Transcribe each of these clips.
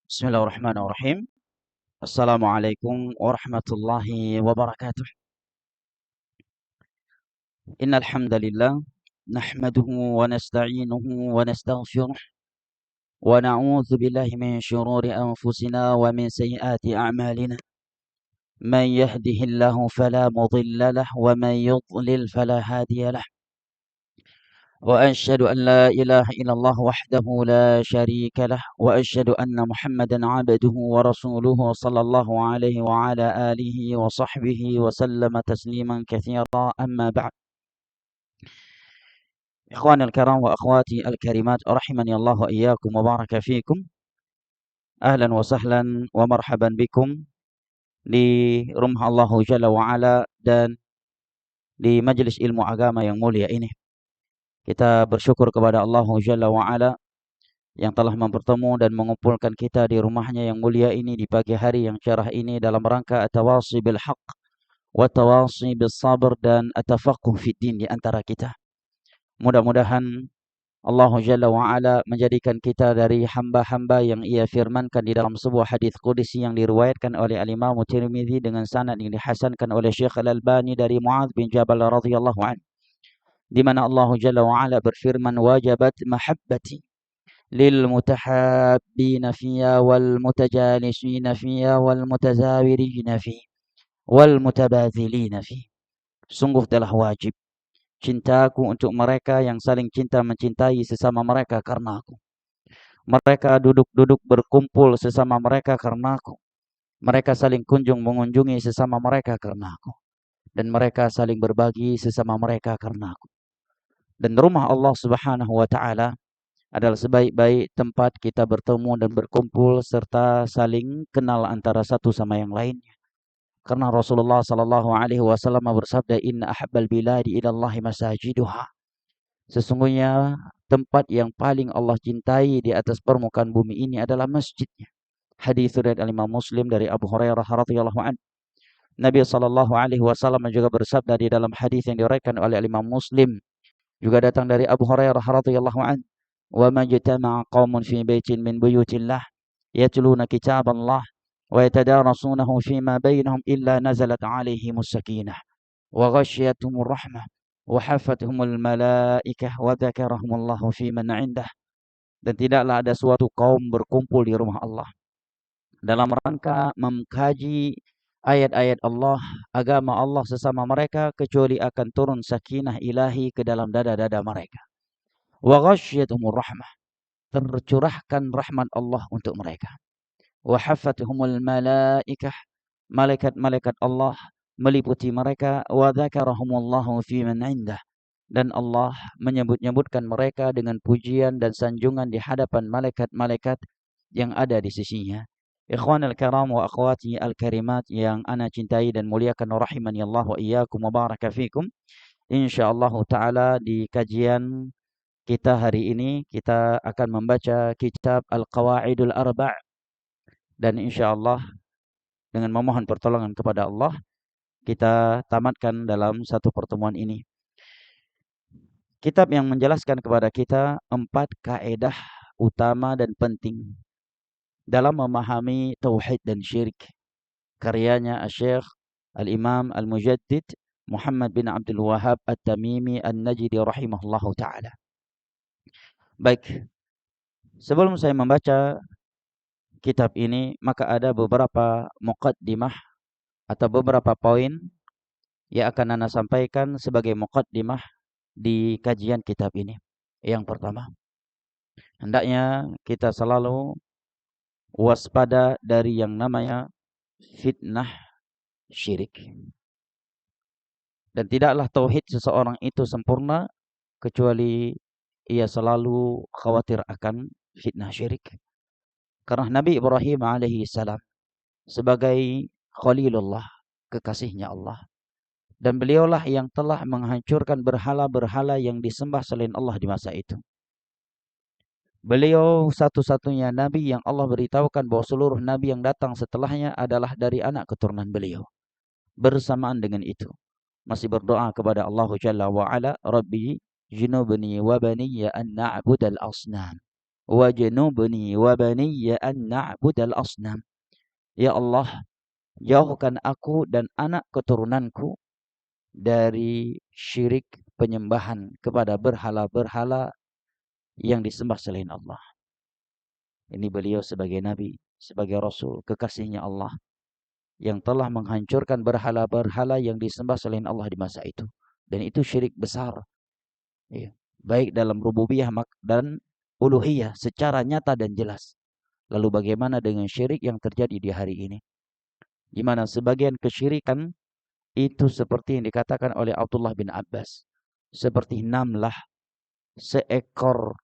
Bismillahirrahmanirrahim. Assalamualaikum warahmatullahi wabarakatuh. Innal hamdalillah nahmaduhu wa nasta'inuhu wa nastaghfiruh wa na'udzu billahi min shururi anfusina wa min sayyiati a'malina. Man yahdihillahu fala mudilla lahu wa man yudlil fala hadiya lahu. وأشهد أن لا إله إلا الله وحده لا شريك له وأشهد أن محمدا عبده ورسوله صلى الله عليه وعلى آله وصحبه وسلم تسليما كثيرا أما بعد. إخواني الكرام وأخواتي الكريمات رحمني الله وإياكم وبارك فيكم. أهلا وسهلا ومرحبا بكم di rumah Allah Jalla wa'ala dan di majelis ilmu agama yang mulia ini. Kita bersyukur kepada Allah Jalla wa'ala yang telah mempertemu dan mengumpulkan kita di rumahnya yang mulia ini di pagi hari yang cerah ini dalam rangka at-tawasi bil haqq wa tawasi bis sabr dan at-tafaqquh fid din di antara kita. Mudah-mudahan Allah Jalla wa'ala menjadikan kita dari hamba-hamba yang ia firmankan di dalam sebuah hadis qudsi yang diriwayatkan oleh Al-Imam Tirmidzi dengan sanad yang dihasankan oleh Syekh Al-Albani dari Muadz bin Jabal radhiyallahu anhu, di mana Allah Jalla wa'ala berfirman, wajabat mahabbati lil mutahabbina fiya wal mutajalisina fiya wal mutazawirina fi wal mutabadzilina fi. Sungguh telah wajib cintaku untuk mereka yang saling cinta mencintai sesama mereka karena aku. Mereka duduk-duduk berkumpul sesama mereka karena aku. Mereka saling kunjung mengunjungi sesama mereka karena aku. Dan mereka saling berbagi sesama mereka karena aku. Dan rumah Allah Subhanahu wa taala adalah sebaik-baik tempat kita bertemu dan berkumpul serta saling kenal antara satu sama yang lainnya. Karena Rasulullah sallallahu alaihi wasallam bersabda, "Inna ahabbal biladi ila Allahi masajiduha." Sesungguhnya tempat yang paling Allah cintai di atas permukaan bumi ini adalah masjidnya. Hadis riwayat Imam Muslim dari Abu Hurairah radhiyallahu anhu. Nabi sallallahu alaihi wasallam juga bersabda di dalam hadis yang diriwayatkan oleh Imam Muslim, juga datang dari Abu Hurairah radhiyallahu anhu, "Wa majtama'a qaumun fi baitin min buyutillah yatluna kitaballah wa yatadarasunahu fima bainahum illa nazalat 'alaihimus sakinah wa ghasyiyatuhumur rahmah wa hafathumul malaikah wa dzakarahumullahu fi man 'indah." Dan tidaklah ada suatu kaum berkumpul di rumah Allah dalam rangka mengkaji ayat-ayat Allah, agama Allah sesama mereka, kecuali akan turun sakinah ilahi ke dalam dada-dada mereka. Wa ghasyiyatuhumur rahmah, tercurahkan rahmat Allah untuk mereka. Wa hafathumul malaikah, malaikat-malaikat Allah meliputi mereka. Wa dzakarahumullahu fi man 'indah, dan Allah menyebut-nyebutkan mereka dengan pujian dan sanjungan di hadapan malaikat-malaikat yang ada di sisinya. Ikhwanul karam wa akhwati al-karimat yang ana cintai dan muliakan, rahimani Allah wa iyyakum wa baraka fikum. Insyaallah taala di kajian kita hari ini kita akan membaca kitab Al-Qawaidul Arba', dan insyaallah dengan memohon pertolongan kepada Allah kita tamatkan dalam satu pertemuan ini. Kitab yang menjelaskan kepada kita 4 kaedah utama dan penting dalam memahami tauhid dan syirik. Karyanya Syekh Al-Imam Al-Mujaddid Muhammad bin Abdul Wahhab At-Tamimi An-Najdi rahimahullahu taala. Baik, sebelum saya membaca kitab ini, maka ada beberapa muqaddimah atau beberapa poin yang akan ana sampaikan sebagai muqaddimah di kajian kitab ini. Yang pertama, hendaknya kita selalu waspada dari yang namanya fitnah syirik. Dan tidaklah tauhid seseorang itu sempurna kecuali ia selalu khawatir akan fitnah syirik. Karena Nabi Ibrahim alaihi salam sebagai Khalilullah, kekasihnya Allah, dan beliaulah yang telah menghancurkan berhala-berhala yang disembah selain Allah di masa itu. Beliau satu-satunya nabi yang Allah beritahukan bahwa seluruh nabi yang datang setelahnya adalah dari anak keturunan beliau. Bersamaan dengan itu, masih berdoa kepada Allah Jalla wa Ala, Rabbi junubni wa baniya an na'budal asnam. wajnubni wa baniya an na'budal asnam. Ya Allah, jauhkan aku dan anak keturunanku dari syirik penyembahan kepada berhala-berhala yang disembah selain Allah. Ini beliau sebagai nabi, sebagai rasul, kekasihnya Allah yang telah menghancurkan berhala-berhala yang disembah selain Allah di masa itu. Dan itu syirik besar. Ya. Baik dalam rububiyah dan uluhiyah secara nyata dan jelas. Lalu bagaimana dengan syirik yang terjadi di hari ini? Di mana sebagian kesyirikan itu seperti yang dikatakan oleh Abdullah bin Abbas. Seperti namlah, seekor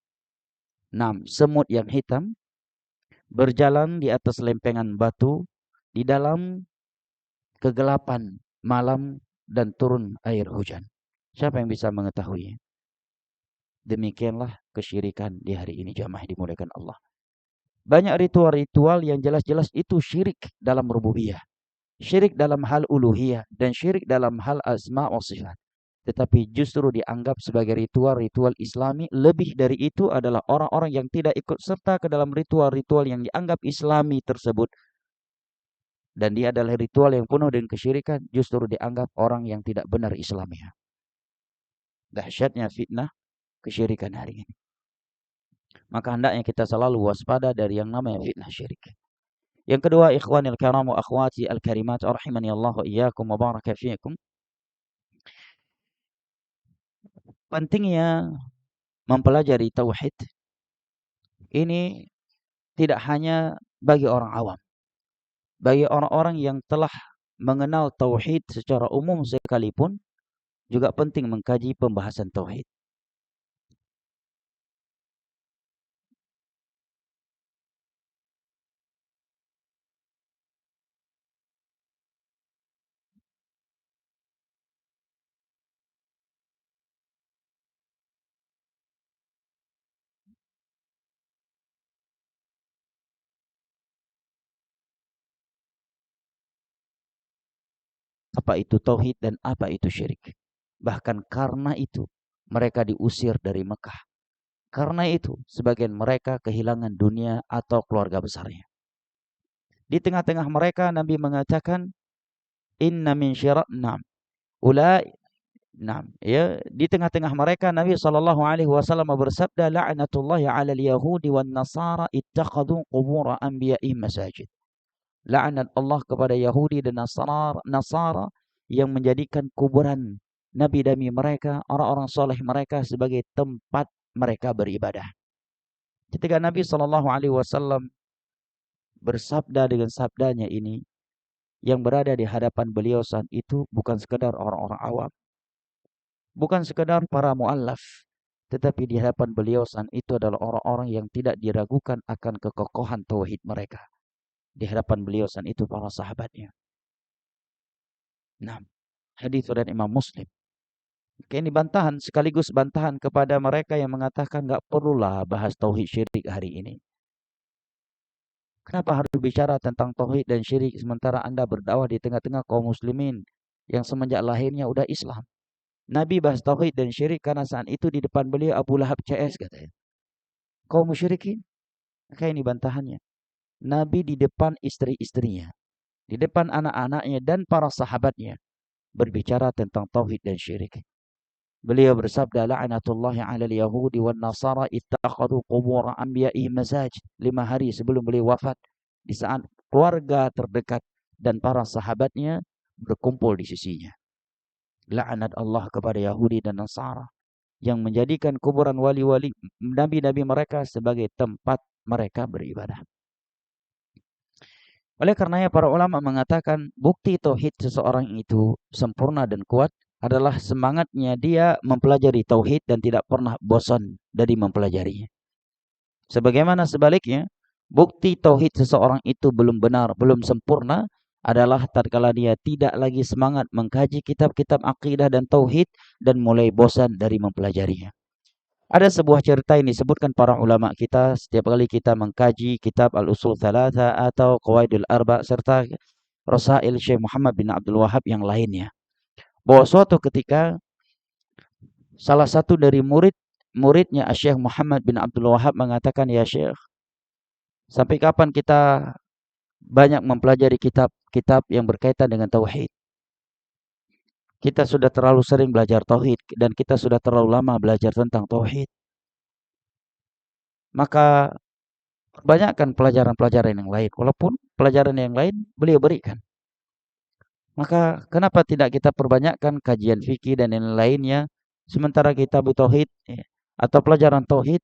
semut yang hitam berjalan di atas lempengan batu di dalam kegelapan malam dan turun air hujan. Siapa yang bisa mengetahuinya? Demikianlah kesyirikan di hari ini, jamaah dimuliakan Allah. Banyak ritual-ritual yang jelas-jelas itu syirik dalam rububiyah, syirik dalam hal uluhiyah, dan syirik dalam hal asma wa sifat. Tetapi justru dianggap sebagai ritual-ritual Islami. Lebih dari itu adalah orang-orang yang tidak ikut serta ke dalam ritual-ritual yang dianggap Islami tersebut. Dan dia adalah ritual yang penuh dengan kesyirikan, justru dianggap orang yang tidak benar Islamnya. Dahsyatnya fitnah kesyirikan hari ini. Maka hendaknya kita selalu waspada dari yang namanya fitnah syirik. Yang kedua, ikhwanil karam wa akhwati al-karimat, rahimani Allah wa iyyakum wa baraka fiikum. Pentingnya mempelajari tauhid ini tidak hanya bagi orang awam. Bagi orang-orang yang telah mengenal tauhid secara umum sekalipun, juga penting mengkaji pembahasan tauhid. Apa itu tauhid dan apa itu syirik. Bahkan karena itu mereka diusir dari Mekah. Karena itu sebagian mereka kehilangan dunia atau keluarga besarnya. Di tengah-tengah mereka Nabi mengatakan, inna min syirakna ulai. Ya, di tengah-tengah mereka Nabi SAW bersabda, la'natullahi 'alal yahudi wan nasara ittakhadhu qubur anbiya'ihim masajid. Laknat Allah kepada Yahudi dan Nasara yang menjadikan kuburan nabi-nabi mereka, orang-orang soleh mereka sebagai tempat mereka beribadah. Ketika Nabi SAW bersabda dengan sabdanya ini, yang berada di hadapan beliau saat itu bukan sekedar orang-orang awam, bukan sekedar para mu'allaf, tetapi di hadapan beliau saat itu adalah orang-orang yang tidak diragukan akan kekokohan tauhid mereka. Di hadapan beliau saat itu para sahabatnya. Nah, hadis dari Imam Muslim. Ini bantahan sekaligus bantahan kepada mereka yang mengatakan nggak perlulah bahas tauhid syirik hari ini. Kenapa harus bicara tentang tauhid dan syirik sementara Anda berdakwah di tengah-tengah kaum muslimin yang semenjak lahirnya udah Islam? Nabi bahas tauhid dan syirik karena saat itu di depan beliau Abu Lahab CS katanya. Kaum musyrikin. Maka ini bantahannya. Nabi di depan istri-istrinya, di depan anak-anaknya dan para sahabatnya berbicara tentang tauhid dan syirik. Beliau bersabda, la'natullahi 'alal yahudi wan nasara ittakhadhu qubur anbiya'ihim masajid. 5 hari sebelum beliau wafat, di saat keluarga terdekat dan para sahabatnya berkumpul di sisinya. La'nat Allah kepada Yahudi dan Nasara yang menjadikan kuburan wali-wali nabi-nabi mereka sebagai tempat mereka beribadah. Oleh karenanya para ulama mengatakan bukti tauhid seseorang itu sempurna dan kuat adalah semangatnya dia mempelajari tauhid dan tidak pernah bosan dari mempelajarinya. Sebagaimana sebaliknya, bukti tauhid seseorang itu belum benar, belum sempurna adalah tatkala dia tidak lagi semangat mengkaji kitab-kitab akidah dan tauhid dan mulai bosan dari mempelajarinya. Ada sebuah cerita yang disebutkan para ulama kita setiap kali kita mengkaji kitab Al-Usul Thalatha atau Qawaidul Arba serta Rasail Syekh Muhammad bin Abdul Wahhab yang lainnya. Bahwa suatu ketika salah satu dari murid muridnya Syekh Muhammad bin Abdul Wahab mengatakan, "Ya Syekh, sampai kapan kita banyak mempelajari kitab-kitab yang berkaitan dengan tauhid? Kita sudah terlalu sering belajar tauhid dan kita sudah terlalu lama belajar tentang tauhid. Maka banyakkan pelajaran-pelajaran yang lain. Walaupun pelajaran yang lain beliau berikan. Maka kenapa tidak kita perbanyakkan kajian fikih dan yang lainnya, sementara kitab tauhid atau pelajaran tauhid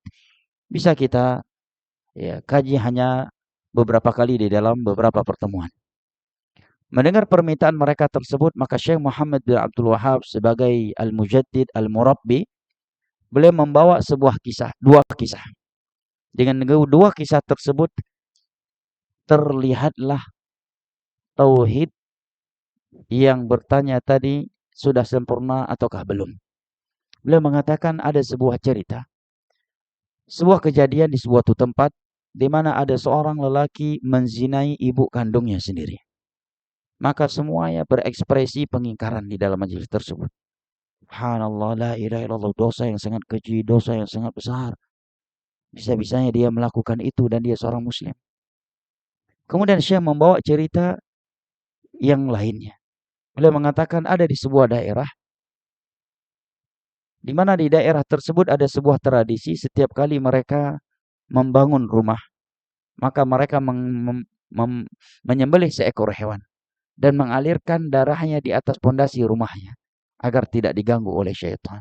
bisa kita kaji hanya beberapa kali di dalam beberapa pertemuan." Mendengar permintaan mereka tersebut, maka Syekh Muhammad bin Abdul Wahab sebagai al-mujaddid al-murabbi, beliau membawa dua kisah. Dengan dua kisah tersebut terlihatlah tauhid yang bertanya tadi sudah sempurna ataukah belum. Beliau mengatakan ada sebuah cerita, sebuah kejadian di sebuah tempat di mana ada seorang lelaki menzinai ibu kandungnya sendiri. Maka semuanya berekspresi pengingkaran di dalam majelis tersebut. Subhanallah, la ilaha illallah, dosa yang sangat keji, dosa yang sangat besar. Bisa-bisanya dia melakukan itu dan dia seorang muslim. Kemudian Syekh membawa cerita yang lainnya. Beliau mengatakan ada di sebuah daerah, di mana di daerah tersebut ada sebuah tradisi setiap kali mereka membangun rumah, maka mereka menyembelih seekor hewan dan mengalirkan darahnya di atas pondasi rumahnya agar tidak diganggu oleh syaitan.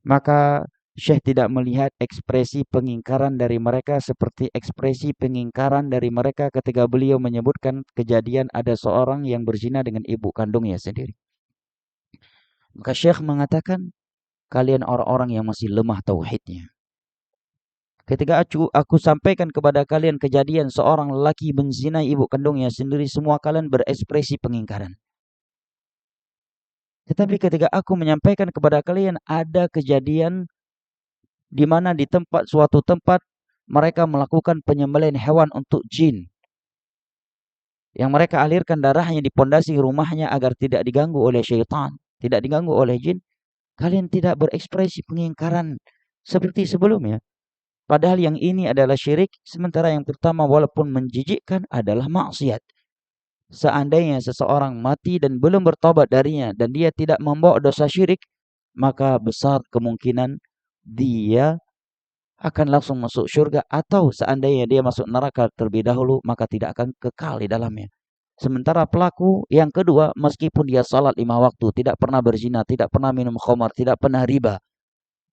Maka Syekh tidak melihat ekspresi pengingkaran dari mereka seperti ekspresi pengingkaran dari mereka ketika beliau menyebutkan kejadian ada seorang yang berzina dengan ibu kandungnya sendiri. Maka Syekh mengatakan, kalian orang-orang yang masih lemah tauhidnya. Ketika aku sampaikan kepada kalian kejadian seorang lelaki menzinai ibu kandungnya sendiri, semua kalian berekspresi pengingkaran. Tetapi ketika aku menyampaikan kepada kalian ada kejadian di mana di suatu tempat mereka melakukan penyembelihan hewan untuk jin, yang mereka alirkan darahnya di pondasi rumahnya agar tidak diganggu oleh syaitan, tidak diganggu oleh jin, kalian tidak berekspresi pengingkaran seperti sebelumnya. Padahal yang ini adalah syirik, sementara yang pertama walaupun menjijikkan adalah maksiat. Seandainya seseorang mati dan belum bertobat darinya dan dia tidak membawa dosa syirik, maka besar kemungkinan dia akan langsung masuk surga, atau seandainya dia masuk neraka terlebih dahulu, maka tidak akan kekal di dalamnya. Sementara pelaku yang kedua, meskipun dia salat 5 waktu, tidak pernah berzina, tidak pernah minum khamar, tidak pernah riba,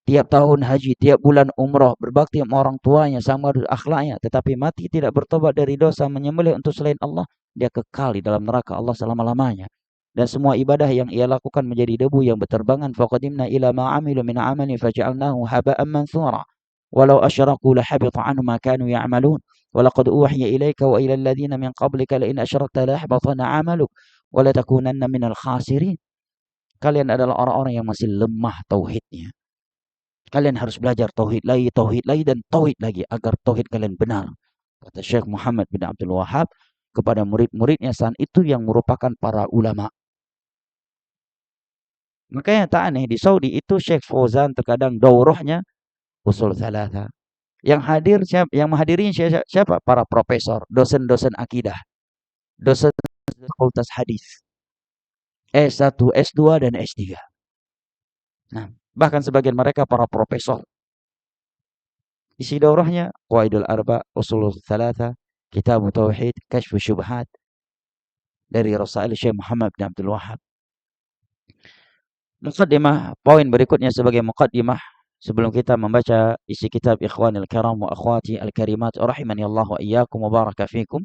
tiap tahun haji, tiap bulan umrah, berbakti sama orang tuanya, sama akhlaknya, tetapi mati tidak bertobat dari dosa, menyembelih untuk selain Allah, dia kekal di dalam neraka Allah selama-lamanya. Dan semua ibadah yang ia lakukan menjadi debu yang berterbangan. Faqadimna ila ma 'amilu min 'amalin faj'alnahu haba'an mansura. Walau asyraku lahabita 'anhum ma kanu ya'malun. Walaqad uhiya ilaika wa ila alladhina min qablika la in asyrakta lahabatanna 'amaluk wa la takunanna minal khasirin. Kalian adalah orang-orang yang masih lemah tauhidnya. Kalian harus belajar tauhid lagi dan tauhid lagi agar tauhid kalian benar. Kata Syekh Muhammad bin Abdul Wahab kepada murid-muridnya saat itu yang merupakan para ulama. Makanya tak aneh di Saudi itu Syekh Fauzan terkadang daurahnya usul thalatha. Yang menghadiri siapa? Para profesor, dosen-dosen akidah, dosen fakultas hadis, S1, S2 dan S3. Nah, bahkan sebagian mereka para profesor. Isi daurahnya Qawaidul Arba, Ushul Thalatha, Kitab Tauhid, Kashfu Syubhat dari Rasail Syekh Muhammad bin Abdul Wahab. Muqaddimah, poin berikutnya sebagai muqaddimah sebelum kita membaca isi kitab Ikhwanil Kiram wa Akhwati Al-Karimat rahimani Allah wa iyyakum wa baraka fikum.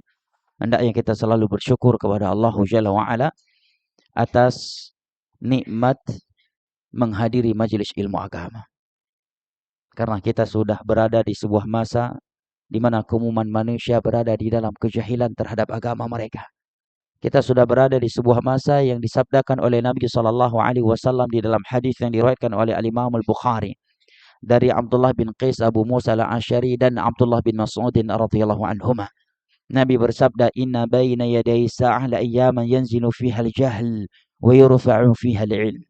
Hendaknya kita selalu bersyukur kepada Allah Jalla wa Ala atas nikmat menghadiri majelis ilmu agama. Karena kita sudah berada di sebuah masa di mana keumuman manusia berada di dalam kejahilan terhadap agama mereka. Kita sudah berada di sebuah masa yang disabdakan oleh Nabi SAW di dalam hadis yang diriwayatkan oleh Al-Imam Al-Bukhari dari Abdullah bin Qais Abu Musa Al-Ash'ari dan Abdullah bin Mas'ud radhiyallahu anhuma. Nabi bersabda, "Inna baina yaday sa'ah la ayyaman yanzilu fiha al-jahl wa yurfa'u fiha al-'ilm."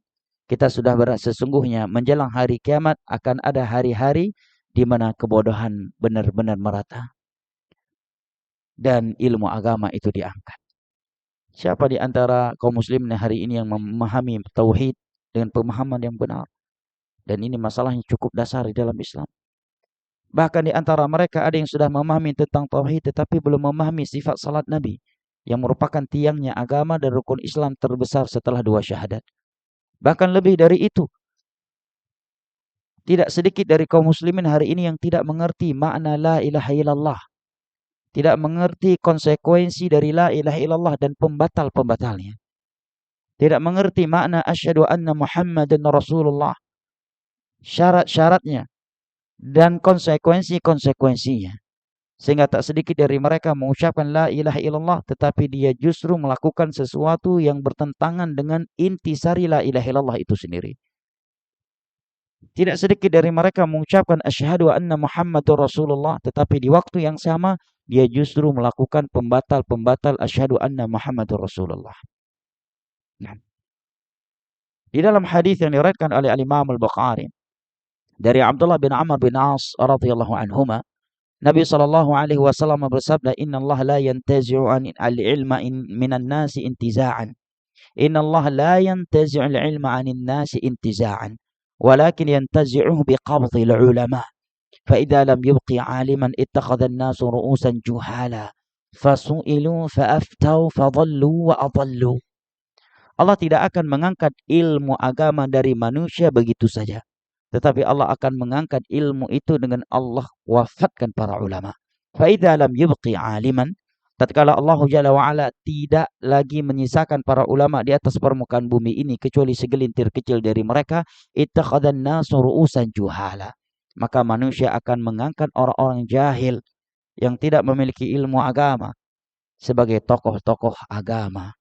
kita sudah sesungguhnya menjelang hari kiamat akan ada hari-hari di mana kebodohan benar-benar merata dan ilmu agama itu diangkat. Siapa di antara kaum muslimin hari ini yang memahami tauhid dengan pemahaman yang benar? Dan ini masalahnya cukup dasar di dalam Islam. Bahkan di antara mereka ada yang sudah memahami tentang tauhid tetapi belum memahami sifat salat Nabi yang merupakan tiangnya agama dan rukun Islam terbesar setelah 2 syahadat. Bahkan lebih dari itu, tidak sedikit dari kaum muslimin hari ini yang tidak mengerti makna la ilaha illallah. Tidak mengerti konsekuensi dari la ilaha illallah dan pembatal-pembatalnya. Tidak mengerti makna asyhadu anna Muhammadan Rasulullah. Syarat-syaratnya dan konsekuensi-konsekuensinya. Sehingga tak sedikit dari mereka mengucapkan la ilaha illallah tetapi dia justru melakukan sesuatu yang bertentangan dengan intisari la ilaha illallah itu sendiri. Tidak sedikit dari mereka mengucapkan asyhadu anna Muhammadur Rasulullah tetapi di waktu yang sama dia justru melakukan pembatal-pembatal asyhadu anna Muhammadur Rasulullah. Nah, di dalam hadis yang diriwayatkan oleh Imam Al-Bukhari dari Abdullah bin Amr bin As radhiyallahu anhuma, Nabi sallallahu alaihi wasallam bersabda, "Inna Allah la yantazi'u al-ilma minan nasi intiza'an." Inna Allah la yantazi'u al-ilma 'anil nasi intiza'an, walakin yantazi'uhu biqabdhi al-ulama. Fa idza lam yubqi 'aliman ittakhadha an-nasu ru'usan juhala, fasu'ilu fa'aftau fadhallu wa adallu. Allah tidak akan mengangkat ilmu agama dari manusia begitu saja. Tetapi Allah akan mengangkat ilmu itu dengan Allah wafatkan para ulama. Fa'idha lam yubqi aliman, tatkala Allah Jalla wa'ala tidak lagi menyisakan para ulama di atas permukaan bumi ini kecuali segelintir kecil dari mereka, ittakhadhan nasu ru'usan juhala. Maka manusia akan mengangkat orang-orang jahil yang tidak memiliki ilmu agama sebagai tokoh-tokoh agama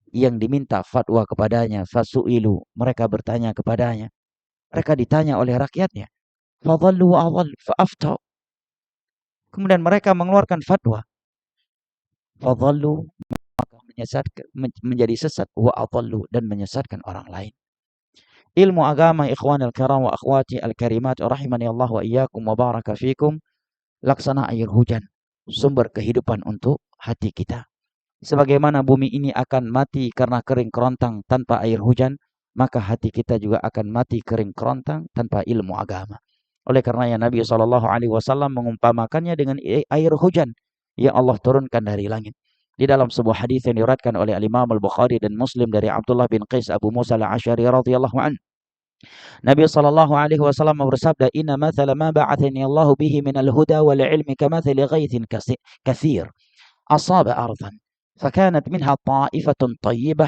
yang diminta fatwa kepadanya. Fasu'ilu, mereka bertanya kepadanya. Mereka ditanya oleh rakyatnya. Fadhallu wa adall fa'aftau. Kemudian mereka mengeluarkan fatwa. Fadhallu, maka menjadi sesat, wa adallu, dan menyesatkan orang lain. Ilmu agama ikhwanil kiram wa akhwati al-karimat rahimani Allah wa iyyakum wa baraka fikum, laksana air hujan, sumber kehidupan untuk hati kita. Sebagaimana bumi ini akan mati karena kering kerontang tanpa air hujan, maka hati kita juga akan mati kering kerontang tanpa ilmu agama. Oleh karenanya Nabi SAW mengumpamakannya dengan air hujan yang Allah turunkan dari langit. Di dalam sebuah hadis yang diriwayatkan oleh Imam Al-Bukhari dan Muslim dari Abdullah bin Qais Abu Musa Al-Asy'ari radhiyallahu anhu, Nabi SAW bersabda, "Inna mathala ma ba'athani Allah bihi min al-huda wal ilmi kamathali ghaithin kathir asaba ardan فكانت منها طائفة طيبة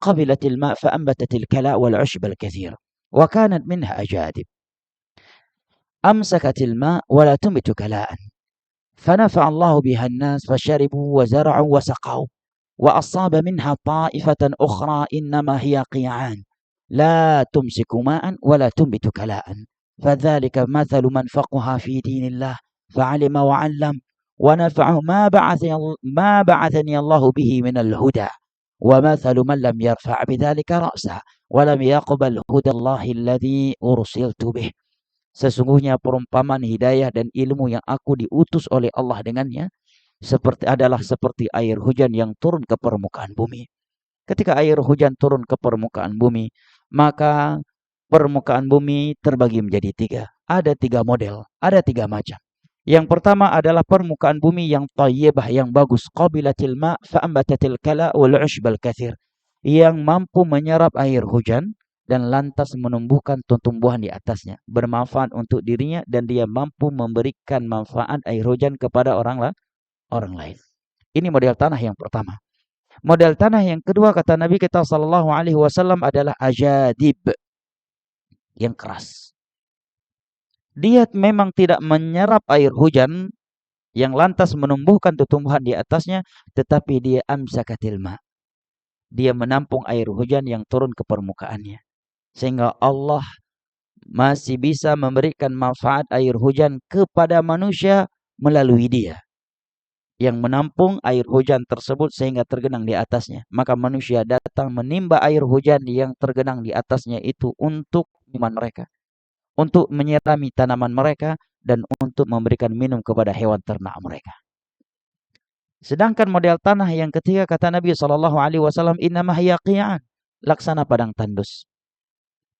قبلت الماء فأنبتت الكلاء والعشب الكثير وكانت منها أجادب أمسكت الماء ولا تنبت كلاء فنفع الله بها الناس فشربوا وزرعوا وسقوا وأصاب منها طائفة أخرى إنما هي قيعان لا تمسك ماء ولا تنبت كلاء فذلك مثل من فقه في دين الله فعلم وعلم ونفعه ما بعثني الله به من الهدى ومثل من لم يرفع بذلك رأسه ولم يقبل هدى الله الذي أرسلت به." Sesungguhnya perumpamaan hidayah dan ilmu yang aku diutus oleh Allah dengannya adalah seperti air hujan yang turun ke permukaan bumi. Ketika air hujan turun ke permukaan bumi, maka permukaan bumi terbagi menjadi 3. Ada 3 model, ada 3 macam. Yang pertama adalah permukaan bumi yang thayyibah, yang bagus, qabilatil ma' fa'ambatatil kala wal 'ushbal katsir, yang mampu menyerap air hujan dan lantas menumbuhkan tumbuhan di atasnya, bermanfaat untuk dirinya dan dia mampu memberikan manfaat air hujan kepada orang lain. Ini model tanah yang pertama. Model tanah yang kedua kata Nabi kita sallallahu alaihi wasallam adalah ajadib, yang keras. Dia memang tidak menyerap air hujan yang lantas menumbuhkan tumbuhan di atasnya, tetapi dia amsakatil ma. Dia menampung air hujan yang turun ke permukaannya. Sehingga Allah masih bisa memberikan manfaat air hujan kepada manusia melalui dia. yang menampung air hujan tersebut sehingga tergenang di atasnya. Maka manusia datang menimba air hujan yang tergenang di atasnya itu untuk minuman mereka, untuk menyirami tanaman mereka, dan untuk memberikan minum kepada hewan ternak mereka. Sedangkan model tanah yang ketiga kata Nabi SAW, innama hiya qi'an, laksana padang tandus.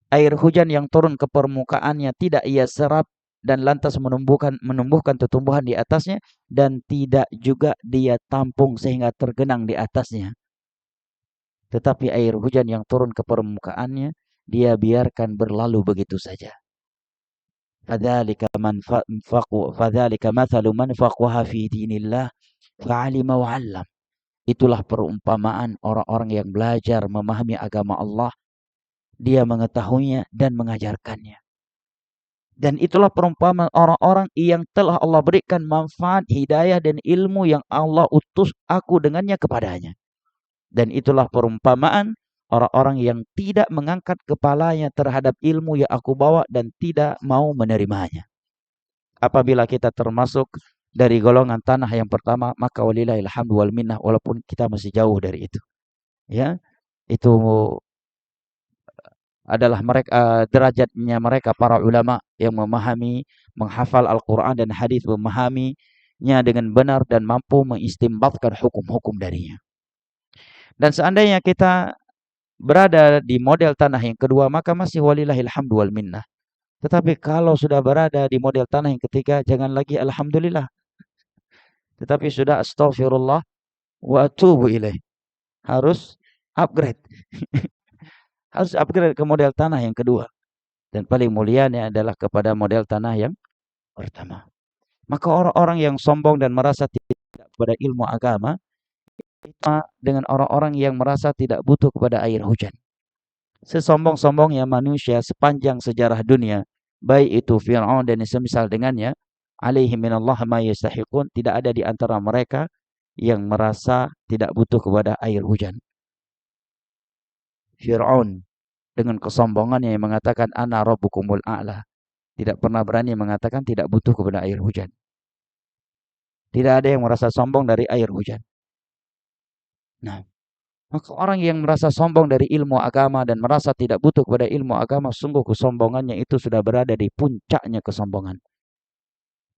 Air hujan yang turun ke permukaannya tidak ia serap dan lantas menumbuhkan tumbuhan di atasnya, dan tidak juga dia tampung sehingga tergenang di atasnya. Tetapi air hujan yang turun ke permukaannya dia biarkan berlalu begitu saja. Fadzalika mathalu man faqaha fi dinillah fa'alima wa'allam. Itulah perumpamaan orang-orang yang belajar memahami agama Allah, dia mengetahuinya dan mengajarkannya. Dan itulah perumpamaan orang-orang yang telah Allah berikan manfaat, hidayah, dan ilmu yang Allah utus aku dengannya kepadanya. Dan itulah perumpamaan orang-orang yang tidak mengangkat kepalanya terhadap ilmu yang aku bawa dan tidak mau menerimanya. Apabila kita termasuk dari golongan tanah yang pertama, maka walillahil hamdu wal minnah, walaupun kita masih jauh dari itu. Ya, itu adalah mereka derajatnya mereka para ulama yang memahami, menghafal Al-Quran dan hadis, memahaminya dengan benar dan mampu mengistimbatkan hukum-hukum darinya. Dan seandainya kita berada di model tanah yang kedua, maka masih walillahil hamdu wal minnah. Tetapi kalau sudah berada di model tanah yang ketiga, jangan lagi alhamdulillah, tetapi sudah astaghfirullah wa atubu ilaih. Harus upgrade. Harus upgrade ke model tanah yang kedua. Dan paling mulianya adalah kepada model tanah yang pertama. Maka orang-orang yang sombong dan merasa tidak kepada ilmu agama, sama dengan orang-orang yang merasa tidak butuh kepada air hujan. Sesombong-sombongnya manusia sepanjang sejarah dunia, baik itu Fir'aun dan semisal dengannya, alaihi minallah ma yastahiqun, tidak ada di antara mereka yang merasa tidak butuh kepada air hujan. Fir'aun dengan kesombongannya yang mengatakan ana rabbukumul a'la, tidak pernah berani mengatakan tidak butuh kepada air hujan. Tidak ada yang merasa sombong dari air hujan. Nah, maka orang yang merasa sombong dari ilmu agama dan merasa tidak butuh kepada ilmu agama, sungguh kesombongannya itu sudah berada di puncaknya kesombongan.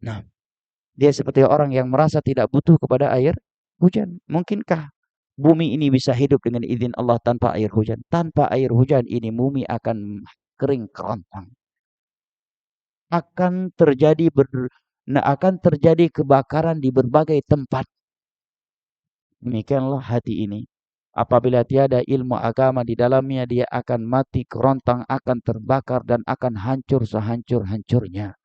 Nah, dia seperti orang yang merasa tidak butuh kepada air hujan. Mungkinkah bumi ini bisa hidup dengan izin Allah tanpa air hujan? Tanpa air hujan ini bumi akan kering kerontang. Akan terjadi kebakaran di berbagai tempat. Demikianlah hati ini. Apabila tiada ilmu agama di dalamnya, dia akan mati kerontang, akan terbakar, dan akan hancur sehancur-hancurnya.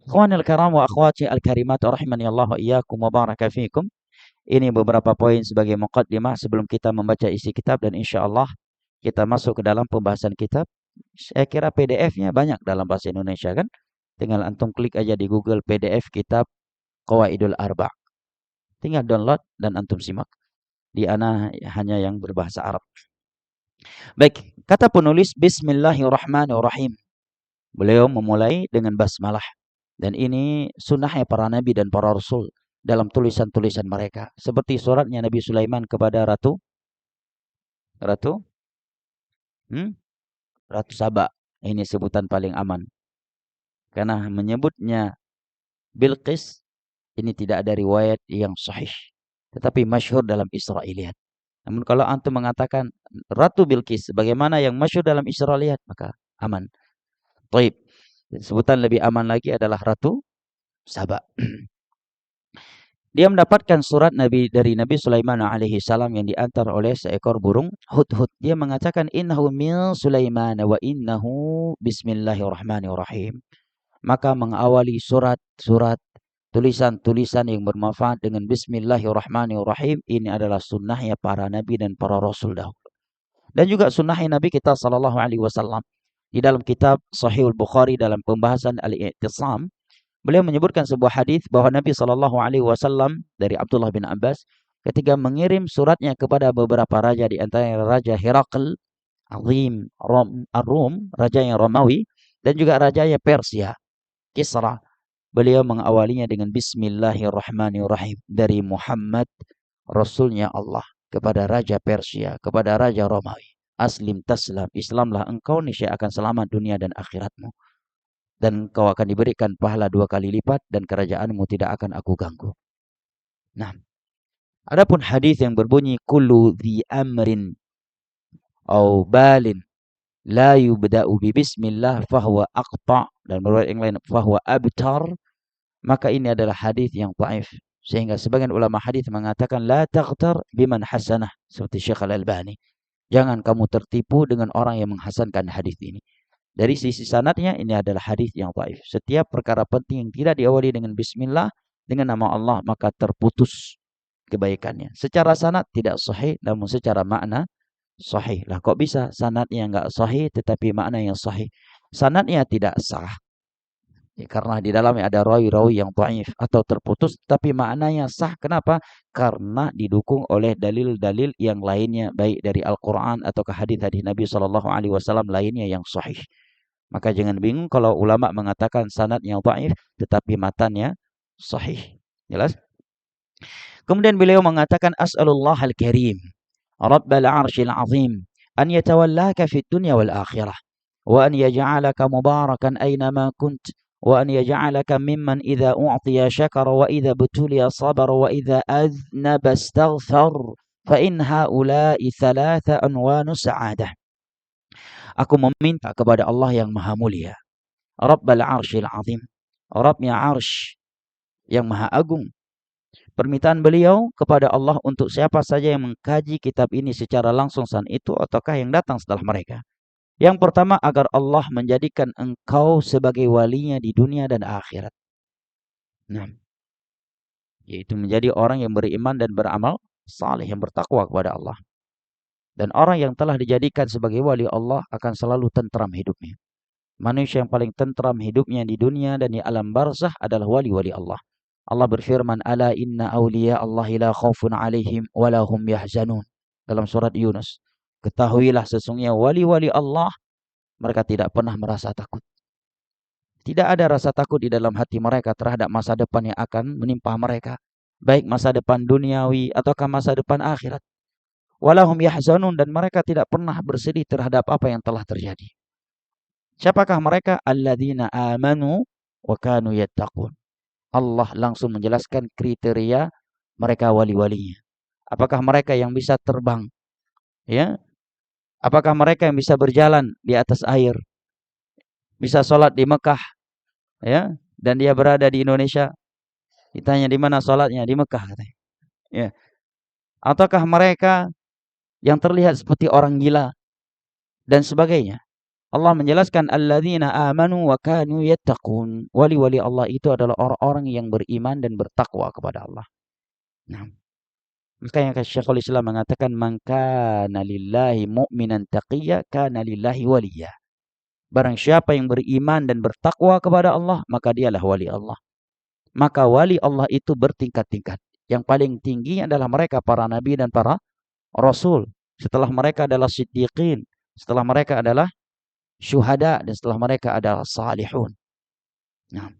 Ikhwanil karam wa akhwati al-karimat rahimani Allah wa iyyakum wa baraka fikum. Ini beberapa poin sebagai muqaddimah sebelum kita membaca isi kitab, dan insyaallah kita masuk ke dalam pembahasan kitab. Saya kira PDF-nya banyak dalam bahasa Indonesia kan? Tinggal antum klik aja di Google PDF kitab Qawaidul Arba'. Tinggal download dan antum simak. Di ana hanya yang berbahasa Arab. Baik, kata penulis Bismillahirrahmanirrahim. Beliau memulai dengan basmalah. Dan ini sunnahnya para nabi dan para rasul dalam tulisan-tulisan mereka. Seperti suratnya Nabi Sulaiman kepada Ratu Saba. Ini sebutan paling aman. Karena menyebutnya Bilqis, ini tidak ada riwayat yang sahih. Tetapi masyhur dalam Israiliyat. Namun kalau antum mengatakan Ratu Bilqis sebagaimana yang masyhur dalam Israiliyat, maka aman. Taib. Sebutan lebih aman lagi adalah Ratu Saba. Dia mendapatkan surat dari Nabi Sulaiman alaihi salam yang diantar oleh seekor burung hudhud. Dia mengatakan innahu min Sulaiman wa innahu bismillahirrahmanirrahim. Maka mengawali surat-surat, tulisan-tulisan yang bermanfaat dengan bismillahirrahmanirrahim. Ini adalah sunnahnya para nabi dan para rasul dahulu. Dan juga sunnahnya Nabi kita sallallahu alaihi wasallam. Di dalam kitab Sahihul Bukhari dalam pembahasan Al-I'tisam, beliau menyebutkan sebuah hadis bahwa Nabi sallallahu alaihi wasallam dari Abdullah bin Abbas ketika mengirim suratnya kepada beberapa raja, di antaranya Raja Herakl Azim Ar-Rum, raja yang Romawi, dan juga raja yang Persia Kisra. beliau mengawalinya dengan Bismillahirrahmanirrahim. Dari Muhammad, Rasulnya Allah, kepada Raja Persia, kepada Raja Romawi. Aslim taslam, Islamlah engkau, niscaya akan selamat dunia dan akhiratmu. Dan engkau akan diberikan pahala 2 kali lipat, dan kerajaanmu tidak akan aku ganggu. Nah, adapun hadis yang berbunyi kullu dhi amrin au balin la yubda'u bi bismillah fahuwa aqta, dan menurut yang lain fahuwa abtar, maka ini adalah hadis yang dhaif, sehingga sebagian ulama hadis mengatakan la taghtar biman hasanah, seperti Syekh Al-Albani. Jangan kamu tertipu dengan orang yang menghasankan hadis ini. Dari sisi sanadnya ini adalah hadis yang dhaif. Setiap perkara penting yang tidak diawali dengan bismillah, dengan nama Allah, maka terputus kebaikannya. Secara sanad tidak sahih, namun secara makna sahih. Lah kok bisa sanadnya enggak sahih tetapi maknanya sahih? Sanadnya tidak sah. Ya, karena di dalamnya ada rawi-rawi yang dhaif atau terputus, tapi maknanya sah. Kenapa? Karena didukung oleh dalil-dalil yang lainnya, baik dari Al-Quran atau hadis-hadis Nabi SAW lainnya yang sahih. Maka jangan bingung kalau ulama mengatakan sanadnya dhaif tetapi matanya sahih. Jelas? Kemudian beliau mengatakan as'alullah al-karim rabbal arshil azim an yatawallaka fid dunya wal akhirah wa an yaj'alaka mubarakan aynama kunt wa an yaj'alaka mimman idza u'tiya syakara wa idza butuliya sabara wa idza aznaba astaghfar fa in haula'i thalatha anwanu sa'adah. Aku meminta kepada Allah yang maha mulia, Rabbal arshil azim, Rabbnya arsh yang maha agung. Permintaan beliau kepada Allah untuk siapa saja yang mengkaji kitab ini secara langsung saat itu ataukah yang datang setelah mereka. Yang pertama, agar Allah menjadikan engkau sebagai walinya di dunia dan akhirat. Nah, yaitu menjadi orang yang beriman dan beramal saleh, yang bertakwa kepada Allah. Dan orang yang telah dijadikan sebagai wali Allah akan selalu tentram hidupnya. Manusia yang paling tentram hidupnya di dunia dan di alam barzakh adalah wali-wali Allah. Allah berfirman, ala inna awliya Allahi la khawfun alaihim wa la hum yahzanun, dalam surat Yunus. Ketahuilah sesungguhnya wali-wali Allah, mereka tidak pernah merasa takut. Tidak ada rasa takut di dalam hati mereka terhadap masa depan yang akan menimpa mereka, baik masa depan duniawi ataukah masa depan akhirat. Walahum yahzanun, dan mereka tidak pernah bersedih terhadap apa yang telah terjadi. Siapakah mereka? Alladzina amanu wa kanu yattaqun. Allah langsung menjelaskan kriteria mereka wali-walinya. Apakah mereka yang bisa terbang? Ya. Apakah mereka yang bisa berjalan di atas air? Bisa sholat di Mekah? Ya. Dan dia berada di Indonesia. Ditanya di mana sholatnya? Di Mekah katanya. Ya. Ataukah mereka yang terlihat seperti orang gila dan sebagainya? Allah menjelaskan alladzina amanu wa kanu yattaqun. Wali-wali Allah itu adalah orang-orang yang beriman dan bertakwa kepada Allah. Nah, makanya Syekhul Islam mengatakan man kana lillahi mu'minan taqiyya kana lillahi waliyya. Barang siapa yang beriman dan bertakwa kepada Allah, maka dialah wali Allah. Maka wali Allah itu bertingkat-tingkat. Yang paling tinggi adalah mereka para nabi dan para rasul. Setelah mereka adalah siddiqin. Setelah mereka adalah syuhada, dan setelah mereka adalah salihun. Nah,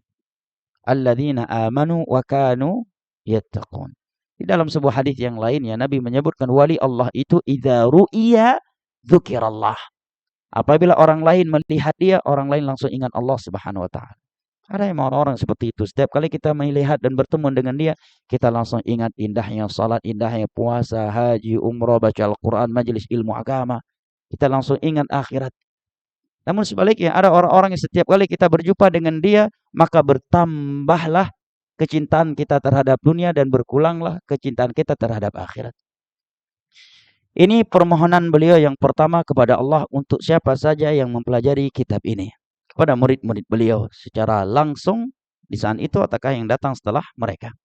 alladzina amanu wa kanu yattaqun. Di dalam sebuah hadis yang lainnya Nabi menyebutkan wali Allah itu idza ru'iya dzukirallah. Apabila orang lain melihat dia, orang lain langsung ingat Allah Subhanahu wa taala. Ada yang orang-orang seperti itu. Setiap kali kita melihat dan bertemu dengan dia, kita langsung ingat indahnya salat, indahnya puasa, haji, umrah, baca Al-Quran, majelis ilmu agama. Kita langsung ingat akhirat. Namun sebaliknya, ada orang-orang yang setiap kali kita berjumpa dengan dia, maka bertambahlah kecintaan kita terhadap dunia dan berkuranglah kecintaan kita terhadap akhirat. Ini permohonan beliau yang pertama kepada Allah untuk siapa saja yang mempelajari kitab ini. Kepada murid-murid beliau secara langsung di saat itu ataukah yang datang setelah mereka.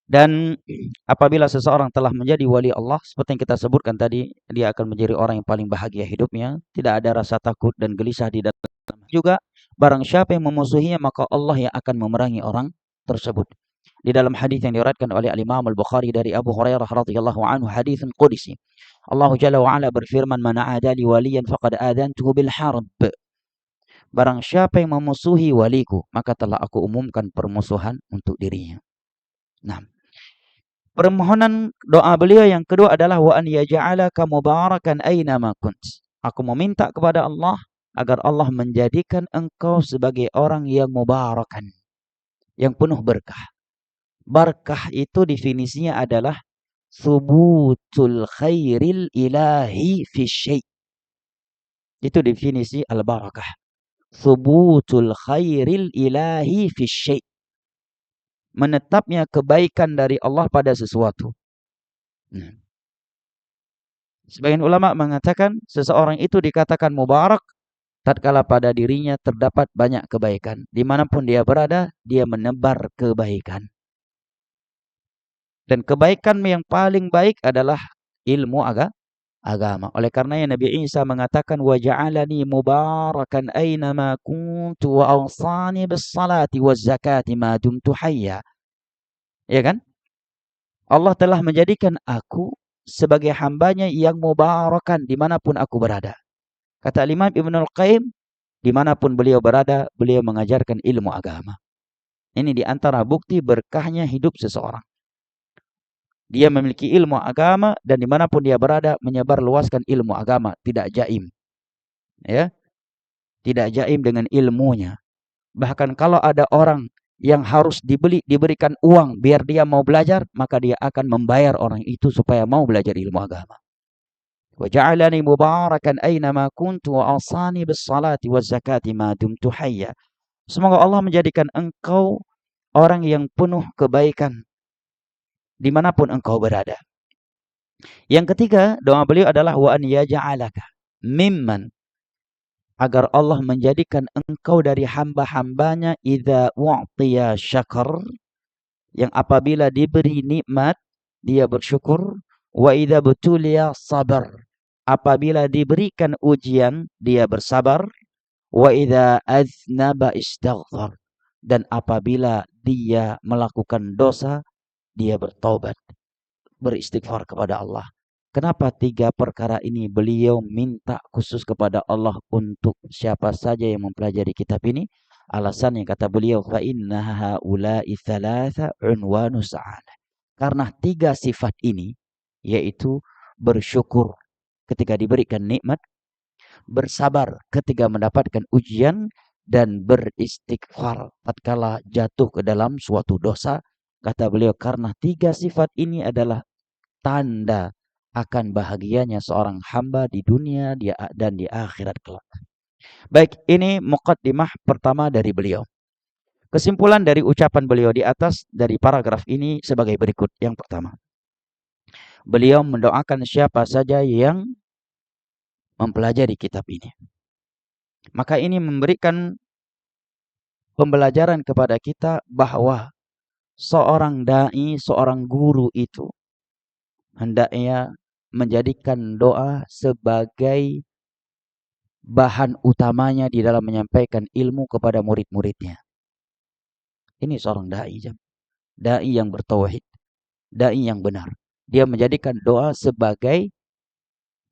Dan apabila seseorang telah menjadi wali Allah, seperti yang kita sebutkan tadi, dia akan menjadi orang yang paling bahagia hidupnya. Tidak ada rasa takut dan gelisah di dalam. Juga barang siapa yang memusuhinya, maka Allah yang akan memerangi orang tersebut. Di dalam hadis yang diriwayatkan oleh Imam Al-Bukhari dari Abu Hurairah radhiyallahu anhu, haditsun qudsi. Allah Jalla wa Ala berfirman, "Man 'adali waliyan faqad adantuhu bil harb." barang siapa yang memusuhi waliku, maka telah aku umumkan permusuhan untuk dirinya. Nah, permohonan doa beliau yang kedua adalah wa an yaj'alaka mubarakan aina ma kunt. Aku meminta kepada Allah agar Allah menjadikan engkau sebagai orang yang mubarakan, yang penuh berkah. Berkah itu definisinya adalah subutul khairil ilahi fi syai'. Itu definisi al-barakah. Subutul khairil ilahi fi syai'. Menetapnya kebaikan dari Allah pada sesuatu. Nah, sebagian ulama mengatakan seseorang itu dikatakan mubarak tatkala pada dirinya terdapat banyak kebaikan. Dimanapun dia berada, dia menebar kebaikan. Dan kebaikan yang paling baik adalah ilmu agama. Oleh karenanya Nabi Isa mengatakan wa ja'alani mubarakan aina ma kuntu wa awsani bis salati waz zakati ma dumtu hayya. Ya kan? Allah telah menjadikan aku sebagai hambanya yang mubarakan dimanapun aku berada. Kata Imam Ibnul Qayyim, dimanapun beliau berada, beliau mengajarkan ilmu agama. Ini diantara bukti berkahnya hidup seseorang. Dia memiliki ilmu agama dan dimanapun dia berada menyebar luaskan ilmu agama, tidak jaim. Ya, tidak jaim dengan ilmunya. Bahkan kalau ada orang yang harus diberikan uang biar dia mau belajar, maka dia akan membayar orang itu supaya mau belajar ilmu agama. Wa ja'alani mubarakan aina ma kuntu wa awsani bis salati waz zakati ma dumtu hayya. Semoga Allah menjadikan engkau orang yang penuh kebaikan dimanapun engkau berada. Yang ketiga, doa beliau adalah wa an yaj'alaka mimman, agar Allah menjadikan engkau dari hamba-hambanya idza u'tiya syakar, yang apabila diberi nikmat dia bersyukur, wa idza butuliya sabar, apabila diberikan ujian dia bersabar, wa idza aznaba istaghfar, dan apabila dia melakukan dosa dia bertaubat, beristighfar kepada Allah. Kenapa tiga perkara ini beliau minta khusus kepada Allah untuk siapa saja yang mempelajari kitab ini? Alasannya kata beliau, fa inna haula'i thalatha unwanu sa'adah. Karena tiga sifat ini, yaitu bersyukur ketika diberikan nikmat, bersabar ketika mendapatkan ujian, dan beristighfar tatkala jatuh ke dalam suatu dosa. Kata beliau, karena tiga sifat ini adalah tanda akan bahagianya seorang hamba di dunia dan di akhirat kelak. Baik, ini muqaddimah pertama dari beliau. Kesimpulan dari ucapan beliau di atas dari paragraf ini sebagai berikut. Yang pertama, beliau mendoakan siapa saja yang mempelajari kitab ini. Maka ini memberikan pembelajaran kepada kita bahwa seorang dai, seorang guru itu hendaknya menjadikan doa sebagai bahan utamanya di dalam menyampaikan ilmu kepada murid-muridnya. Ini seorang dai, dai yang bertauhid, dai yang benar. Dia menjadikan doa sebagai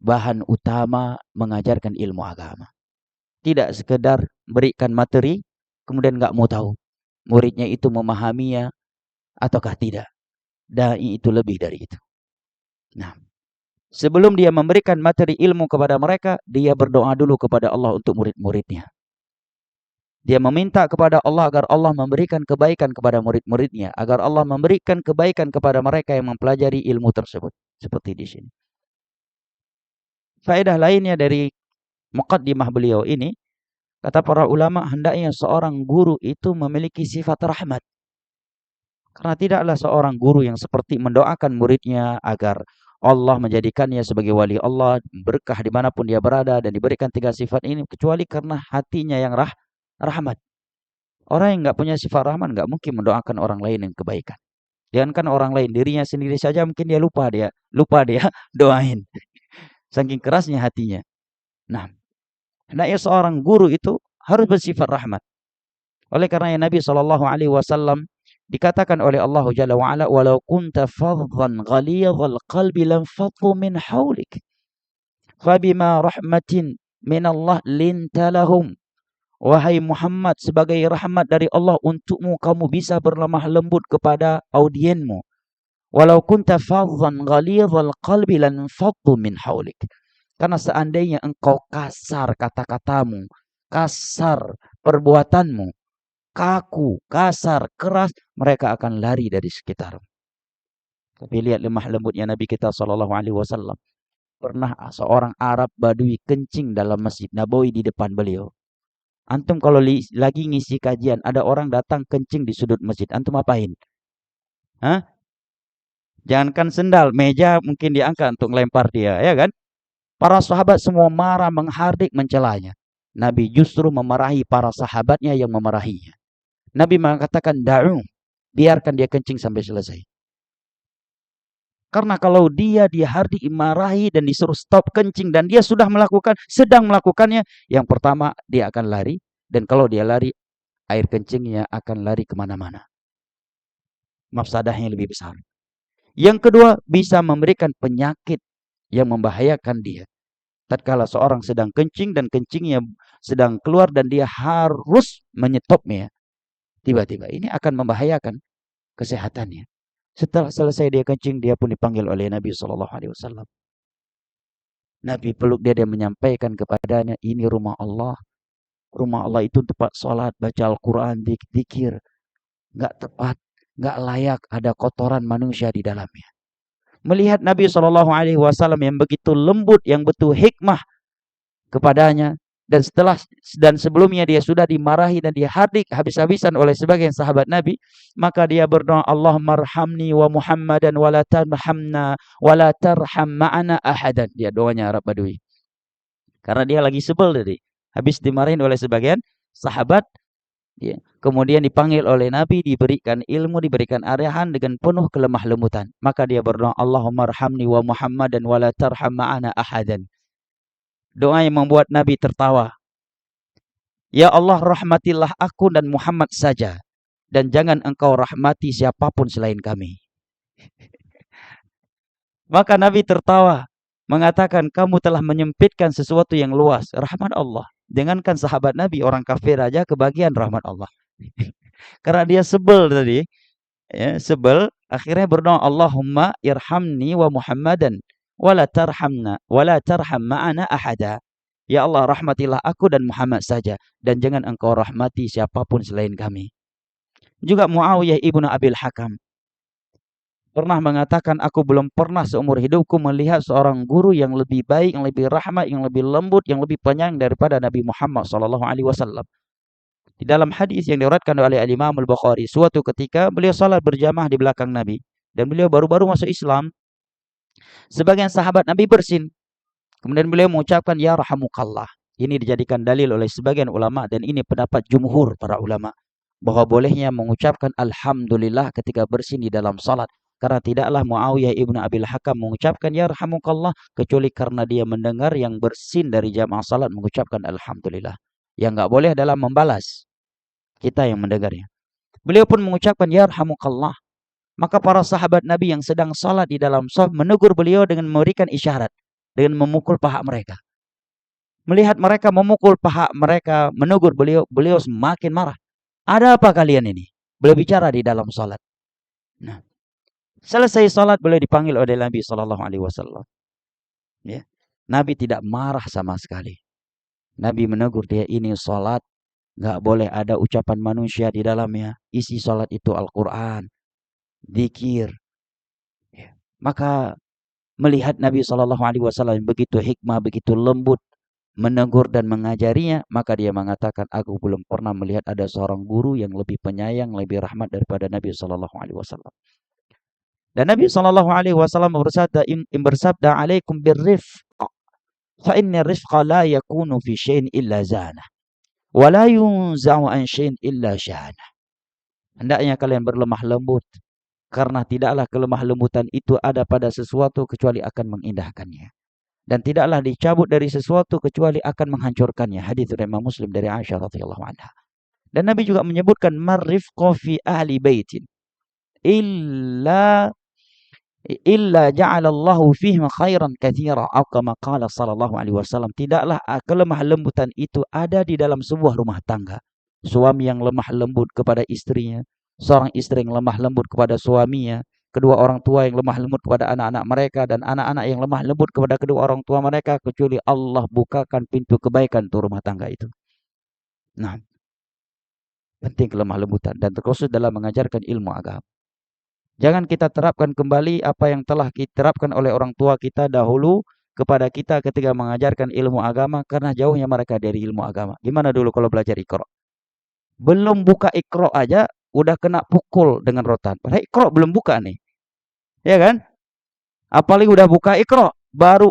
bahan utama mengajarkan ilmu agama. Tidak sekedar berikan materi, kemudian nggak mau tahu muridnya itu memahaminya ataukah tidak. Dai itu lebih dari itu. Nah, sebelum dia memberikan materi ilmu kepada mereka, dia berdoa dulu kepada Allah untuk murid-muridnya. Dia meminta kepada Allah agar Allah memberikan kebaikan kepada murid-muridnya, agar Allah memberikan kebaikan kepada mereka yang mempelajari ilmu tersebut. Seperti di sini. Faedah lainnya dari muqaddimah beliau ini, kata para ulama, hendaknya seorang guru itu memiliki sifat rahmat. Karena tidaklah seorang guru yang seperti mendoakan muridnya agar Allah menjadikannya sebagai wali Allah, berkah dimanapun dia berada, dan diberikan tiga sifat ini, kecuali karena hatinya yang rahmat. Orang yang nggak punya sifat rahmat nggak mungkin mendoakan orang lain yang kebaikan. Jangankan orang lain, dirinya sendiri saja mungkin dia lupa doain. Saking kerasnya hatinya. Nah, hendaknya seorang guru itu harus bersifat rahmat. Oleh karena Nabi SAW dikatakan oleh Allah Jalla wa'ala, walau kunta fadhan ghalidhal qalbi lam fadhu min hawlik fabima rahmatin min Allah linta lahum Wahai Muhammad, sebagai rahmat dari Allah untukmu, kamu bisa berlemah lembut kepada audienmu. Walau kunta fadhan ghalidhal qalbi lan faddu min haulik. Karena seandainya engkau kasar kata-katamu, kasar perbuatanmu, kaku, kasar, keras, mereka akan lari dari sekitar. Tapi lihat lemah lembutnya Nabi kita SAW. Pernah seorang Arab Badui kencing dalam masjid Nabawi di depan beliau. Antum kalau lagi ngisi kajian, ada orang datang kencing di sudut masjid, antum apain? Hah? Jangankan sendal, meja mungkin diangkat untuk melempar dia, ya kan? Para sahabat semua marah, menghardik, mencelanya. Nabi justru memarahi para sahabatnya yang memarahinya. Nabi mengatakan, da'u, biarkan dia kencing sampai selesai. Karena kalau dia dihardik, dimarahi, dan disuruh stop kencing, dan dia sudah melakukan, sedang melakukannya, yang pertama dia akan lari, dan kalau dia lari, air kencingnya akan lari kemana-mana. Mafsadahnya lebih besar. Yang kedua, bisa memberikan penyakit yang membahayakan dia. Tatkala seorang sedang kencing dan kencingnya sedang keluar dan dia harus menyetopnya, tiba-tiba ini akan membahayakan kesehatannya. Setelah selesai dia kencing, dia pun dipanggil oleh Nabi SAW. Nabi peluk dia dan menyampaikan kepadanya, ini rumah Allah. Rumah Allah itu tempat sholat, baca Al-Quran, zikir. Nggak tepat, nggak layak ada kotoran manusia di dalamnya. Melihat Nabi SAW yang begitu lembut, yang betul hikmah kepadanya, dan sebelumnya dia sudah dimarahi dan dihardik habis-habisan oleh sebagian sahabat Nabi, maka dia berdoa, Allahumma arhamni wa Muhammadan wa la tarhamna wa la tarham ma'ana ahadan. Dia doanya Arab Badui. Karena dia lagi sebel tadi, habis dimarahin oleh sebagian sahabat. Ya. Kemudian dipanggil oleh Nabi, diberikan ilmu, diberikan arahan dengan penuh kelemah lembutan. Maka dia berdoa, Allahumma arhamni wa Muhammadan wa la tarham ma'ana ahadan. Doa yang membuat Nabi tertawa. Ya Allah, rahmatilah aku dan Muhammad saja, dan jangan engkau rahmati siapapun selain kami. Maka Nabi tertawa, mengatakan, kamu telah menyempitkan sesuatu yang luas, rahmat Allah. Jangankan sahabat Nabi, orang kafir aja kebagian rahmat Allah. Karena dia sebel tadi, ya, sebel, akhirnya berdoa, Allahumma irhamni wa Muhammadan wala tarhamna wala tarham ma'ana ahada. Ya Allah, rahmatilah aku dan Muhammad saja, dan jangan engkau rahmati siapapun selain kami. Juga Muawiyah ibnu Abil Hakam pernah mengatakan, aku belum pernah seumur hidupku melihat seorang guru yang lebih baik, yang lebih rahmat, yang lebih lembut, yang lebih penyayang daripada Nabi Muhammad SAW. Di dalam hadis yang diriwayatkan oleh Imam Al-Bukhari, suatu ketika beliau salat berjamaah di belakang Nabi, dan beliau baru-baru masuk Islam. Sebagian sahabat Nabi bersin. Kemudian beliau mengucapkan, ya rahamukallah. Ini dijadikan dalil oleh sebagian ulama, dan ini pendapat jumhur para ulama, bahwa bolehnya mengucapkan alhamdulillah ketika bersin di dalam salat. Karena tidaklah Muawiyah ibnu Abil Hakam mengucapkan ya rahamukallah kecuali karena dia mendengar yang bersin dari jamaah salat mengucapkan alhamdulillah. Yang enggak boleh adalah membalas, kita yang mendengarnya. Beliau pun mengucapkan ya rahamukallah. Maka para sahabat Nabi yang sedang salat di dalam shaf menegur beliau dengan memberikan isyarat, dengan memukul paha mereka. Melihat mereka memukul paha mereka, menegur beliau, beliau semakin marah. Ada apa kalian ini? Beliau bicara di dalam salat. Nah, selesai salat beliau dipanggil oleh Nabi SAW. Ya. Nabi tidak marah sama sekali. Nabi menegur dia, ini salat, nggak boleh ada ucapan manusia di dalamnya. Isi salat itu Al-Quran, zikir. Ya. Maka melihat Nabi SAW begitu hikmah, begitu lembut, menegur dan mengajarinya, maka dia mengatakan, aku belum pernah melihat ada seorang guru yang lebih penyayang, lebih rahmat daripada Nabi SAW. Dan Nabi SAW bersabda, alaikum birrifq, fa inna rifqa la yakunu fi syai'in illa zana, wa la yunza'u an syai'in illa syana. Hendaknya kalian berlemah lembut, karena tidaklah kelemah lembutan itu ada pada sesuatu kecuali akan mengindahkannya. Dan tidaklah dicabut dari sesuatu kecuali akan menghancurkannya. Hadis dari Imam Muslim dari Aisyah radhiyallahu anha. Dan Nabi juga menyebutkan marrifqa fi ahli baitin illa illa ja'alallahu fihim khairan katsira atau kama qala sallallahu alaihi wasallam. Tidaklah kelemah lembutan itu ada di dalam sebuah rumah tangga. Suami yang lemah lembut kepada istrinya, seorang istri yang lemah lembut kepada suaminya, kedua orang tua yang lemah lembut kepada anak-anak mereka, dan anak-anak yang lemah lembut kepada kedua orang tua mereka, kecuali Allah bukakan pintu kebaikan untuk rumah tangga itu. Nah, penting kelemah lembutan dan terkhusus dalam mengajarkan ilmu agama. Jangan kita terapkan kembali apa yang telah diterapkan oleh orang tua kita dahulu kepada kita ketika mengajarkan ilmu agama, karena jauhnya mereka dari ilmu agama. Gimana dulu kalau belajar Iqra? Belum buka Iqra aja udah kena pukul dengan rotan. Padahal Iqra belum buka nih. Ya kan? Apalagi udah buka Iqra, baru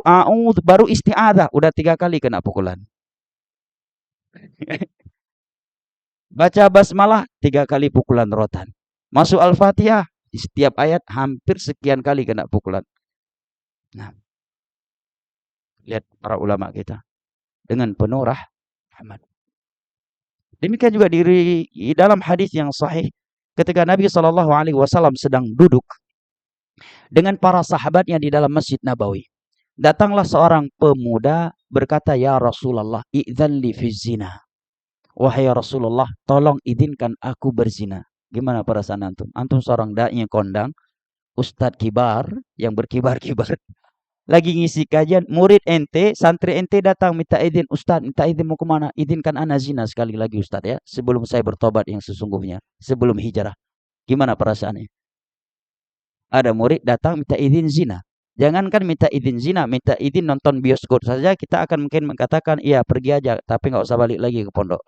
baru isti'adzah, udah 3 kali kena pukulan. Baca basmalah 3 kali pukulan rotan. Masuk Al-Fatihah, di setiap ayat hampir sekian kali kena pukulan. Nah, lihat para ulama kita dengan penuh rahmat. Demikian juga di dalam hadis yang sahih ketika Nabi Shallallahu alaihi wasallam sedang duduk dengan para sahabatnya di dalam Masjid Nabawi. Datanglah seorang pemuda berkata, "Ya Rasulullah, idzan li fi zina." Wahai Rasulullah, tolong izinkan aku berzina. Gimana perasaan antum? Antum seorang dai yang kondang, ustadz kibar yang berkibar-kibar, lagi ngisi kajian, murid ente, santri ente datang minta izin, Ustadz, minta izin mau kemana? Izinkan ana zina sekali lagi Ustadz ya, sebelum saya bertobat yang sesungguhnya, sebelum hijrah. Gimana perasaannya? Ada murid datang minta izin zina. Jangankan minta izin zina, minta izin nonton bioskop saja, kita akan mungkin mengatakan, iya pergi aja, tapi nggak usah balik lagi ke pondok.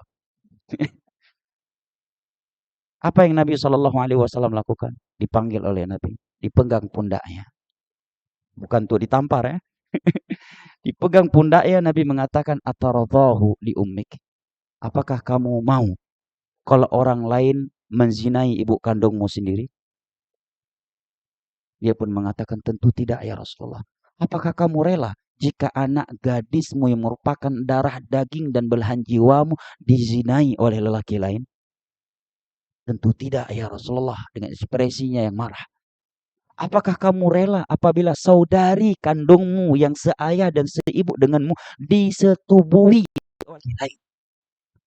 Apa yang Nabi Shallallahu Alaihi Wasallam lakukan? Dipanggil oleh Nabi, dipegang pundaknya. Bukan tuh ditampar ya. Dipegang pundaknya, Nabi mengatakan, ataradhahu li ummik. Apakah kamu mau kalau orang lain menzinai ibu kandungmu sendiri? Dia pun mengatakan, tentu tidak ya Rasulullah. Apakah kamu rela jika anak gadismu yang merupakan darah daging dan belahan jiwamu dizinai oleh lelaki lain? Tentu tidak ya Rasulullah, dengan ekspresinya yang marah. Apakah kamu rela apabila saudari kandungmu yang seayah dan seibu denganmu disetubuhi oleh lain?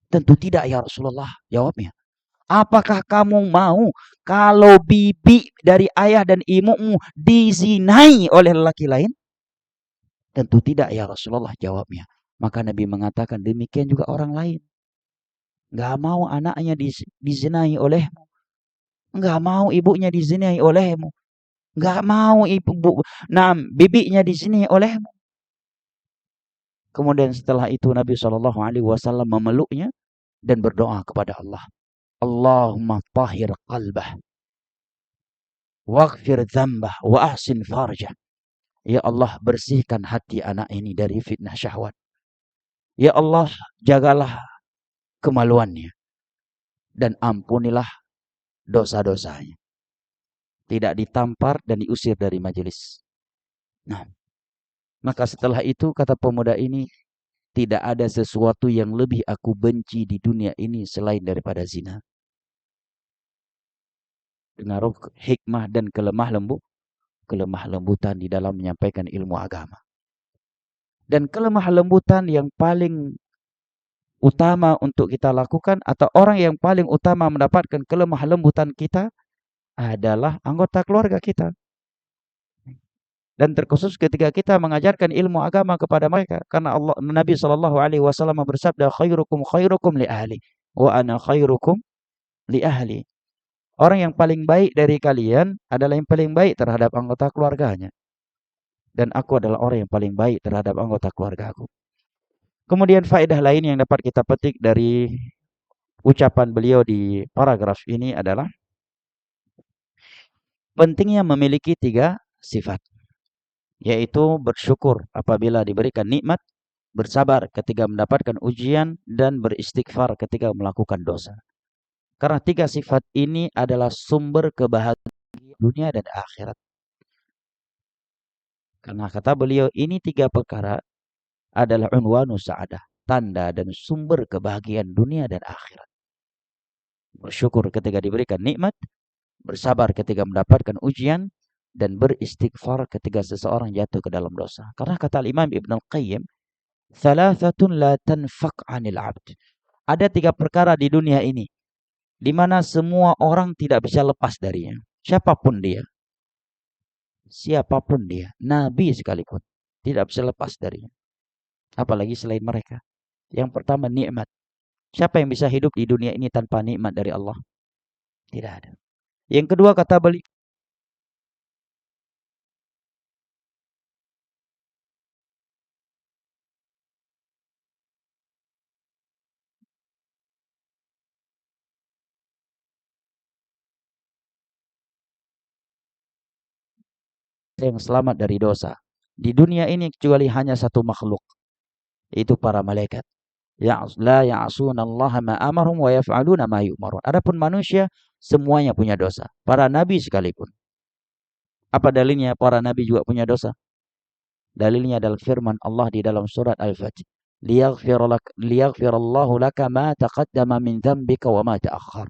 Tentu tidak ya Rasulullah, jawabnya. Apakah kamu mau kalau bibi dari ayah dan ibumu dizinai oleh lelaki lain? Tentu tidak ya Rasulullah, jawabnya. Maka Nabi mengatakan, demikian juga orang lain. Gak mau anaknya dizinai olehmu. Gak mau ibunya dizinai olehmu. Gak mau bibinya dizinai olehmu. Kemudian setelah itu Nabi SAW memeluknya dan berdoa kepada Allah. Allahumma tahhir qalbah, waghfir dzambah, wa ahsin farjah. Ya Allah, bersihkan hati anak ini dari fitnah syahwat. Ya Allah, jagalah kemaluannya dan ampunilah dosa-dosanya. Tidak ditampar dan diusir dari majelis. Nah, maka setelah itu kata pemuda ini, tidak ada sesuatu yang lebih aku benci di dunia ini selain daripada zina. Dengar hikmah dan kelemah lembutan di dalam menyampaikan ilmu agama. Dan kelemah lembutan yang paling utama untuk kita lakukan, atau orang yang paling utama mendapatkan kelemah lembutan kita adalah anggota keluarga kita. Dan terkhusus ketika kita mengajarkan ilmu agama kepada mereka, karena Nabi Shallallahu Alaihi Wasallam bersabda, khairukum li ahli, wa ana khairukum li ahli. Orang yang paling baik dari kalian adalah yang paling baik terhadap anggota keluarganya. Dan aku adalah orang yang paling baik terhadap anggota keluarga aku. Kemudian faedah lain yang dapat kita petik dari ucapan beliau di paragraf ini adalah pentingnya memiliki 3 sifat. Yaitu bersyukur apabila diberikan nikmat, bersabar ketika mendapatkan ujian, dan beristighfar ketika melakukan dosa. Karena 3 sifat ini adalah sumber kebahagiaan dunia dan akhirat. Karena kata beliau, ini 3 perkara adalah unwanu sa'adah, tanda dan sumber kebahagiaan dunia dan akhirat. Bersyukur ketika diberikan nikmat, bersabar ketika mendapatkan ujian, dan beristighfar ketika seseorang jatuh ke dalam dosa. Karena kata Imam Ibn Al-Qayyim, thalathatun la tanfaq 'anil 'abd. Ada 3 perkara di dunia ini di mana semua orang tidak bisa lepas darinya. Siapapun dia. Siapapun dia, nabi sekalipun tidak bisa lepas darinya. Apalagi selain mereka. Yang pertama nikmat. Siapa yang bisa hidup di dunia ini tanpa nikmat dari Allah? Tidak ada. Yang kedua kata beliau, yang selamat dari dosa. Di dunia ini kecuali hanya satu makhluk, itu para malaikat. La ya'sunallaha ma amarhum wa yaf'aluna ma yu'marun. Adapun manusia semuanya punya dosa. Para nabi sekalipun. Apa dalilnya para nabi juga punya dosa? Dalilnya adalah firman Allah di dalam surat Al-Fajr. Liyaghfirallahu laka ma taqaddama min dzambika wa ma ta'akhkhar.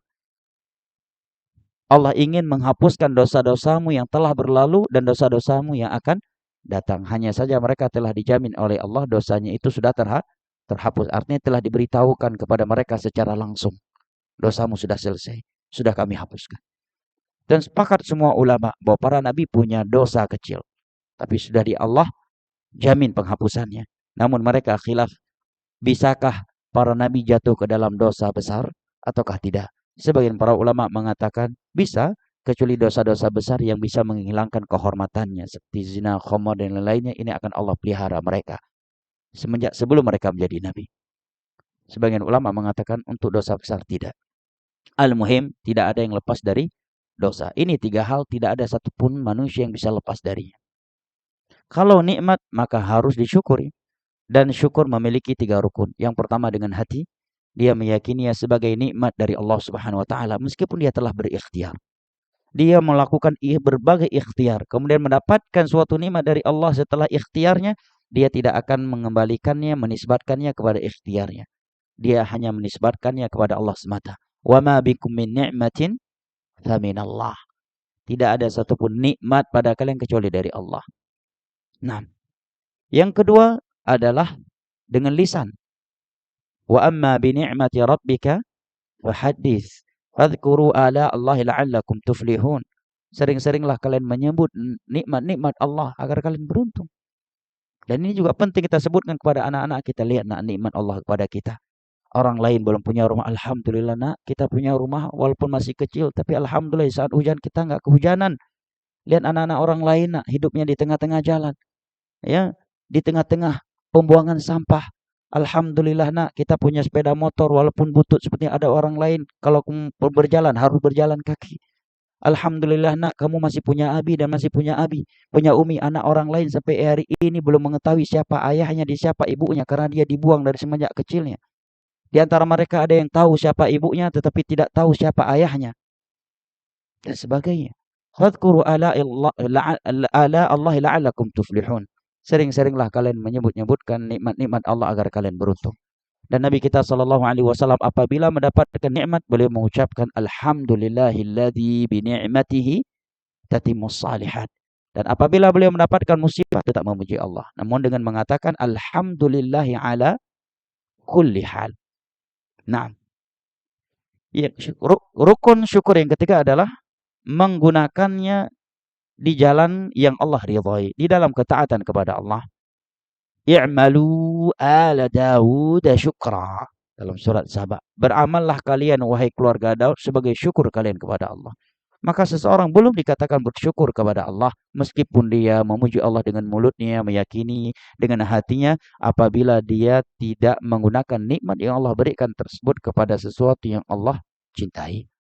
Allah ingin menghapuskan dosa-dosamu yang telah berlalu dan dosa-dosamu yang akan datang. Hanya saja mereka telah dijamin oleh Allah dosanya itu sudah terhapus. Artinya telah diberitahukan kepada mereka secara langsung. Dosamu sudah selesai. Sudah kami hapuskan. Dan sepakat semua ulama bahwa para nabi punya dosa kecil. Tapi sudah di Allah jamin penghapusannya. Namun mereka khilaf. Bisakah para nabi jatuh ke dalam dosa besar ataukah tidak? Sebagian para ulama mengatakan bisa, kecuali dosa-dosa besar yang bisa menghilangkan kehormatannya seperti zina, khamar dan lain-lainnya, ini akan Allah pelihara mereka semenjak sebelum mereka menjadi nabi. Sebagian ulama mengatakan untuk dosa besar tidak. Al-muhim, tidak ada yang lepas dari dosa. Ini 3 hal tidak ada satupun manusia yang bisa lepas darinya. Kalau nikmat maka harus disyukuri. Dan syukur memiliki 3 rukun. Yang pertama dengan hati, dia meyakininya sebagai nikmat dari Allah Subhanahu wa taala meskipun dia telah berikhtiar. Dia melakukan berbagai ikhtiar, kemudian mendapatkan suatu nikmat dari Allah setelah ikhtiarnya, dia tidak akan mengembalikannya, menisbatkannya kepada ikhtiarnya. Dia hanya menisbatkannya kepada Allah semata. Wa ma bikum min ni'matin faminallah. Tidak ada satupun nikmat pada kalian kecuali dari Allah. Nah, yang kedua adalah dengan lisan. Wa amma bi ni'mati rabbika fahaddits. Fadhkuru ala Allahi la'allakum tuflihun. Sering-seringlah kalian menyebut nikmat-nikmat Allah agar kalian beruntung. Dan ini juga penting kita sebutkan kepada anak-anak kita. Lihat nak, nikmat Allah kepada kita. Orang lain belum punya rumah, alhamdulillah nak, kita punya rumah walaupun masih kecil, tapi alhamdulillah saat hujan kita nggak kehujanan. Lihat anak-anak orang lain nak, hidupnya di tengah-tengah jalan. Ya, di tengah-tengah pembuangan sampah. Alhamdulillah nak, kita punya sepeda motor walaupun butut seperti ada orang lain. Kalau berjalan harus berjalan kaki. Alhamdulillah nak, kamu masih punya abi dan masih punya abi, punya umi. Anak orang lain sampai hari ini belum mengetahui siapa ayahnya, di siapa ibunya, karena dia dibuang dari semenjak kecilnya. Di antara mereka ada yang tahu siapa ibunya tetapi tidak tahu siapa ayahnya dan sebagainya. Fadhkuru ala Allahi la'allakum tuflihun. Sering-seringlah kalian menyebut-nyebutkan nikmat-nikmat Allah agar kalian beruntung. Dan Nabi kita SAW apabila mendapatkan nikmat, beliau mengucapkan alhamdulillahilladzi bi ni'matihi tatimmus shalihat. Dan apabila beliau mendapatkan musibah, tetap memuji Allah. Namun dengan mengatakan alhamdulillahi ala kulli hal. Nah, ya, rukun syukur yang ketiga adalah menggunakannya di jalan yang Allah ridhai, di dalam ketaatan kepada Allah. I'malu ala Daud syukra. Dalam surat Saba. Beramallah kalian wahai keluarga Daud sebagai syukur kalian kepada Allah. Maka seseorang belum dikatakan bersyukur kepada Allah meskipun dia memuji Allah dengan mulutnya, meyakini dengan hatinya, apabila dia tidak menggunakan nikmat yang Allah berikan tersebut kepada sesuatu yang Allah cintai.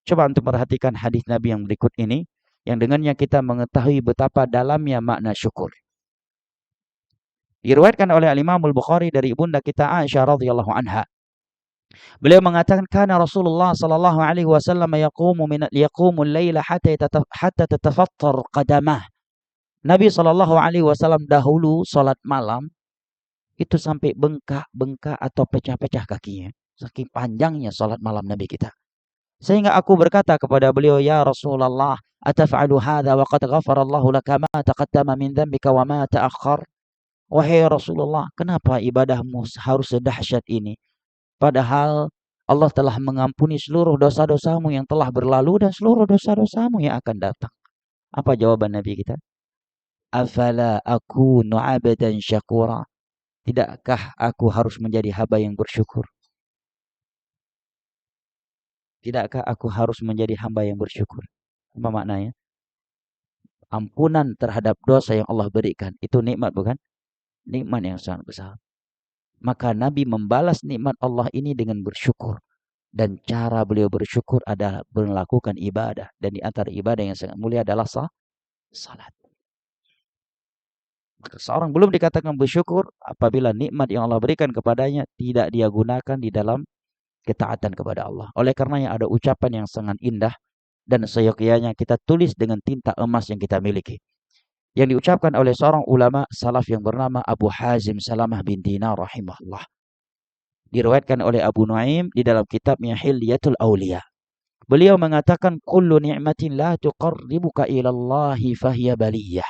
Coba untuk perhatikan hadis Nabi yang berikut ini, yang dengannya kita mengetahui betapa dalamnya makna syukur. Diriwayatkan oleh Imam Al-Bukhari dari ibunda kita Aisyah radhiyallahu anha. Beliau mengatakan kana Rasulullah sallallahu alaihi wasallam yaqumul laila hatta tatafattar qadamah. Nabi sallallahu alaihi wasallam dahulu salat malam itu sampai bengkak-bengkak atau pecah-pecah kakinya. Saking panjangnya salat malam Nabi kita. Sehingga aku berkata kepada beliau, ya Rasulullah, ataf'alu hadha wa qad ghafarallahu laka ma taqaddama min dhanbika wa ma ta'akhkhar. Wahai Rasulullah, kenapa ibadahmu harus sedahsyat ini? Padahal Allah telah mengampuni seluruh dosa-dosamu yang telah berlalu dan seluruh dosa-dosamu yang akan datang. Apa jawaban Nabi kita? Afala akunu 'abdan syakura? Tidakkah aku harus menjadi hamba yang bersyukur? Tidakkah aku harus menjadi hamba yang bersyukur? Apa maknanya? Ampunan terhadap dosa yang Allah berikan. Itu nikmat bukan? Nikmat yang sangat besar. Maka Nabi membalas nikmat Allah ini dengan bersyukur. Dan cara beliau bersyukur adalah melakukan ibadah. Dan di antara ibadah yang sangat mulia adalah salat. Maka seorang belum dikatakan bersyukur apabila nikmat yang Allah berikan kepadanya tidak dia gunakan di dalam ketaatan kepada Allah. Oleh karenanya ada ucapan yang sangat indah dan seyogyanya kita tulis dengan tinta emas yang kita miliki. Yang diucapkan oleh seorang ulama salaf yang bernama Abu Hazim Salamah bin Dinar rahimahullah. Diriwayatkan oleh Abu Nuaim di dalam kitabnya Hilyatul Auliya. Beliau mengatakan kullu ni'matin la tuqarribuka ilallahi fahiya baliyah.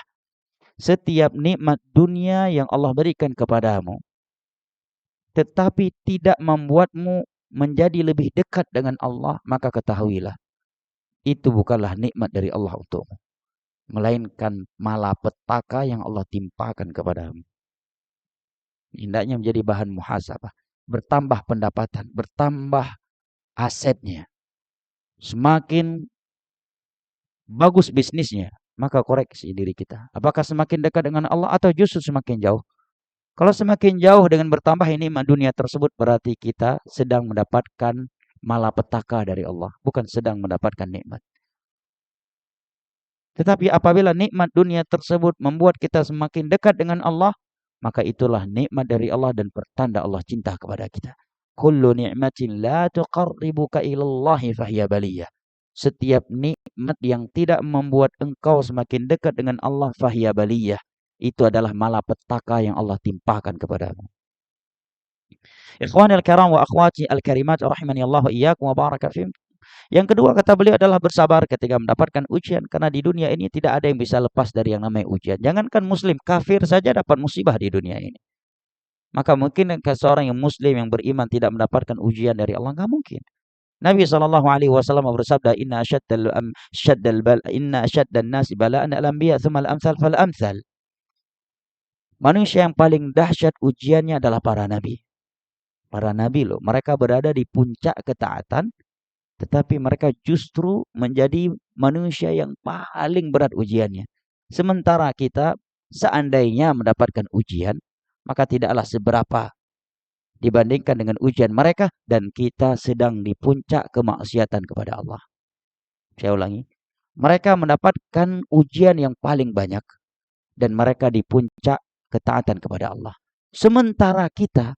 Setiap nikmat dunia yang Allah berikan kepadamu tetapi tidak membuatmu menjadi lebih dekat dengan Allah, maka ketahuilah itu bukanlah nikmat dari Allah untukmu, melainkan malapetaka yang Allah timpakan kepadamu. Hendaknya menjadi bahan muhasabah, bertambah pendapatan, bertambah asetnya, semakin bagus bisnisnya, maka koreksi diri kita. Apakah semakin dekat dengan Allah atau justru semakin jauh? Kalau semakin jauh dengan bertambah ini dunia tersebut, berarti kita sedang mendapatkan malapetaka dari Allah, bukan sedang mendapatkan nikmat. Tetapi apabila nikmat dunia tersebut membuat kita semakin dekat dengan Allah, maka itulah nikmat dari Allah dan pertanda Allah cinta kepada kita. Kullu ni'matin la tuqarribuka ilallahi fahiya baliyah. Setiap nikmat yang tidak membuat engkau semakin dekat dengan Allah, fahiya baliyah. Itu adalah malapetaka yang Allah timpakan kepadamu. Ikhwanil karam wa akhwati al-karimat rahimani Allah wa iyyakum wa baraka fiikum. Yang kedua kata beliau adalah bersabar ketika mendapatkan ujian, karena di dunia ini tidak ada yang bisa lepas dari yang namanya ujian. Jangankan muslim, kafir saja dapat musibah di dunia ini. Maka mungkin seorang yang muslim yang beriman tidak mendapatkan ujian dari Allah? Enggak mungkin. Nabi SAW bersabda, inna asyaddan nasi bala'an al-anbiya thumma al-amthal fal-amthal. Manusia yang paling dahsyat ujiannya adalah para nabi. Para nabi loh, mereka berada di puncak ketaatan, tetapi mereka justru menjadi manusia yang paling berat ujiannya. Sementara kita seandainya mendapatkan ujian, maka tidaklah seberapa dibandingkan dengan ujian mereka, dan kita sedang di puncak kemaksiatan kepada Allah. Saya ulangi, mereka mendapatkan ujian yang paling banyak dan mereka di puncak ketaatan kepada Allah. Sementara kita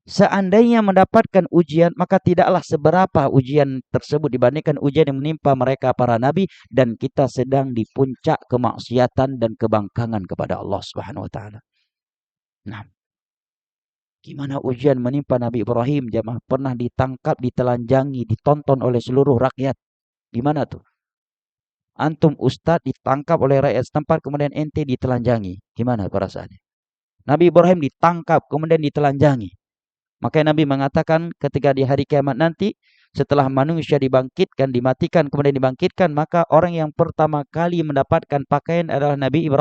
seandainya mendapatkan ujian, maka tidaklah seberapa ujian tersebut dibandingkan ujian yang menimpa mereka para nabi, dan kita sedang di puncak kemaksiatan dan kebangkangan kepada Allah Subhanahu wa taala. Nah, gimana ujian menimpa Nabi Ibrahim? Jamaah pernah ditangkap, ditelanjangi, ditonton oleh seluruh rakyat. Gimana tuh? Antum ustadz ditangkap oleh rakyat setempat, kemudian ente ditelanjangi. Gimana perasaannya? Nabi Ibrahim ditangkap, kemudian ditelanjangi. Makanya Nabi mengatakan ketika di hari kiamat nanti, setelah manusia dibangkitkan, dimatikan, kemudian dibangkitkan, maka orang yang pertama kali mendapatkan pakaian adalah Nabi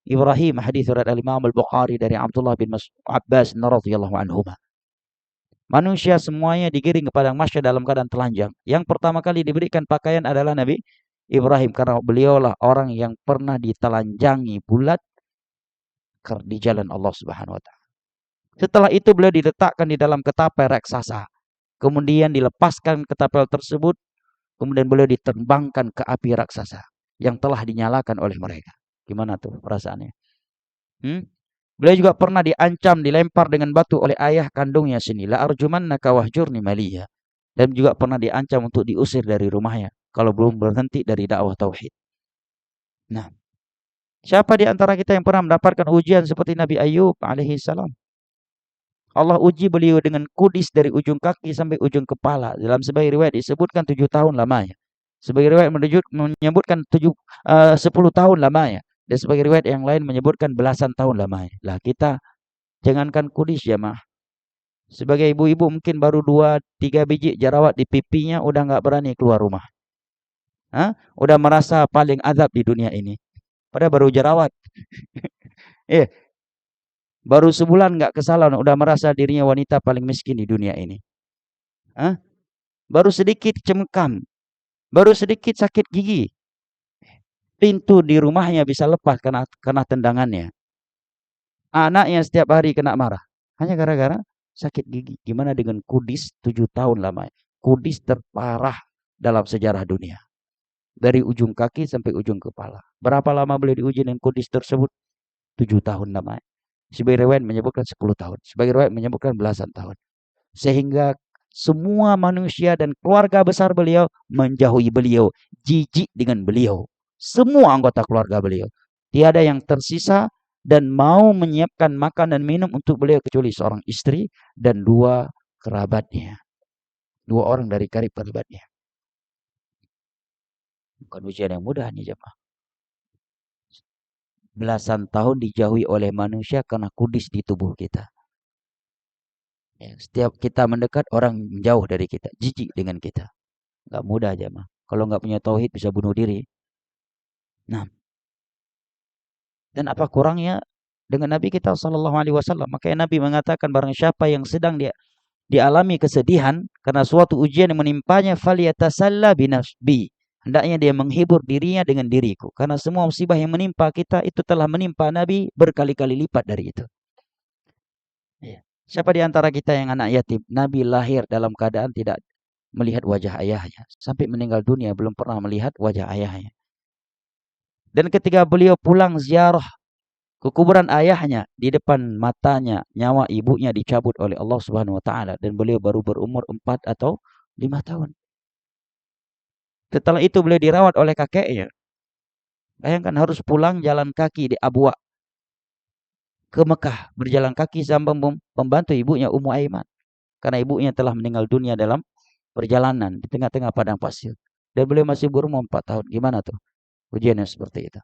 Ibrahim. Hadis riwayat Imam Al-Bukhari dari Abdullah bin Abbas radhiyallahu anhuma. Manusia semuanya digiring ke padang mahsyar dalam keadaan telanjang. Yang pertama kali diberikan pakaian adalah Nabi Ibrahim, karena beliaulah orang yang pernah ditelanjangi bulat di jalan Allah Subhanahu wa taala. Setelah itu beliau diletakkan di dalam ketapel raksasa. Kemudian dilepaskan ketapel tersebut. Kemudian beliau diterbangkan ke api raksasa yang telah dinyalakan oleh mereka. Gimana tuh perasaannya? Beliau juga pernah diancam, dilempar dengan batu oleh ayah kandungnya sini. La arjumannaka wahjurni maliya. Dan juga pernah diancam untuk diusir dari rumahnya kalau belum berhenti dari dakwah tauhid. Nah, siapa di antara kita yang pernah mendapatkan ujian seperti Nabi Ayub alaihi salam? Allah uji beliau dengan kudis dari ujung kaki sampai ujung kepala. Dalam sebagai riwayat disebutkan 7 tahun lamanya. Sebagai riwayat menyebutkan 10 tahun lamanya. Dan sebagai riwayat yang lain menyebutkan belasan tahun lamanya. Lah kita jangankan kudis ya mah. Sebagai ibu-ibu mungkin baru 2-3 biji jerawat di pipinya udah nggak berani keluar rumah. Hah? Udah merasa paling azab di dunia ini. Padahal baru jerawat. Eh, baru sebulan nggak ke salon udah merasa dirinya wanita paling miskin di dunia ini. Hah? Baru sedikit cemkam, baru sedikit sakit gigi. Pintu di rumahnya bisa lepas kena tendangannya. Anaknya setiap hari kena marah. Hanya gara-gara sakit gigi. Gimana dengan kudis 7 tahun lamanya? Kudis terparah dalam sejarah dunia. Dari ujung kaki sampai ujung kepala. Berapa lama beliau diuji dengan kudis tersebut? 7 tahun lamanya. Sebagai riwayat menyebutkan 10 tahun. Sebagai riwayat menyebutkan belasan tahun. Sehingga semua manusia dan keluarga besar beliau menjauhi beliau. Jijik dengan beliau. Semua anggota keluarga beliau. Tiada yang tersisa dan mau menyiapkan makan dan minum untuk beliau kecuali seorang istri dan 2 kerabatnya. 2 orang dari karib kerabatnya. Bukan ujian yang mudah nih jemaah. Belasan tahun dijauhi oleh manusia karena kudis di tubuh kita. Ya, setiap kita mendekat orang menjauh dari kita, jijik dengan kita. Gak mudah jemaah. Kalau nggak punya tauhid bisa bunuh diri. Nah, dan apa kurangnya dengan Nabi kita Shallallahu Alaihi Wasallam? Makanya Nabi mengatakan barang siapa yang sedang dialami kesedihan karena suatu ujian yang menimpanya, falyatasalla binasbi. Hendaknya dia menghibur dirinya dengan diriku. Karena semua musibah yang menimpa kita itu telah menimpa Nabi berkali-kali lipat dari itu. Ya. Siapa di antara kita yang anak yatim? Nabi lahir dalam keadaan tidak melihat wajah ayahnya. Sampai meninggal dunia belum pernah melihat wajah ayahnya. Dan ketika beliau pulang ziarah ke kuburan ayahnya, di depan matanya nyawa ibunya dicabut oleh Allah Subhanahu wa taala dan beliau baru berumur 4 atau 5 tahun. Setelah itu beliau dirawat oleh kakeknya. Bayangkan harus pulang jalan kaki di Abwa ke Mekah, berjalan kaki sambil membantu ibunya Ummu Aiman. Karena ibunya telah meninggal dunia dalam perjalanan di tengah-tengah padang pasir. Dan beliau masih berumur 4 tahun. Gimana tuh ujiannya seperti itu?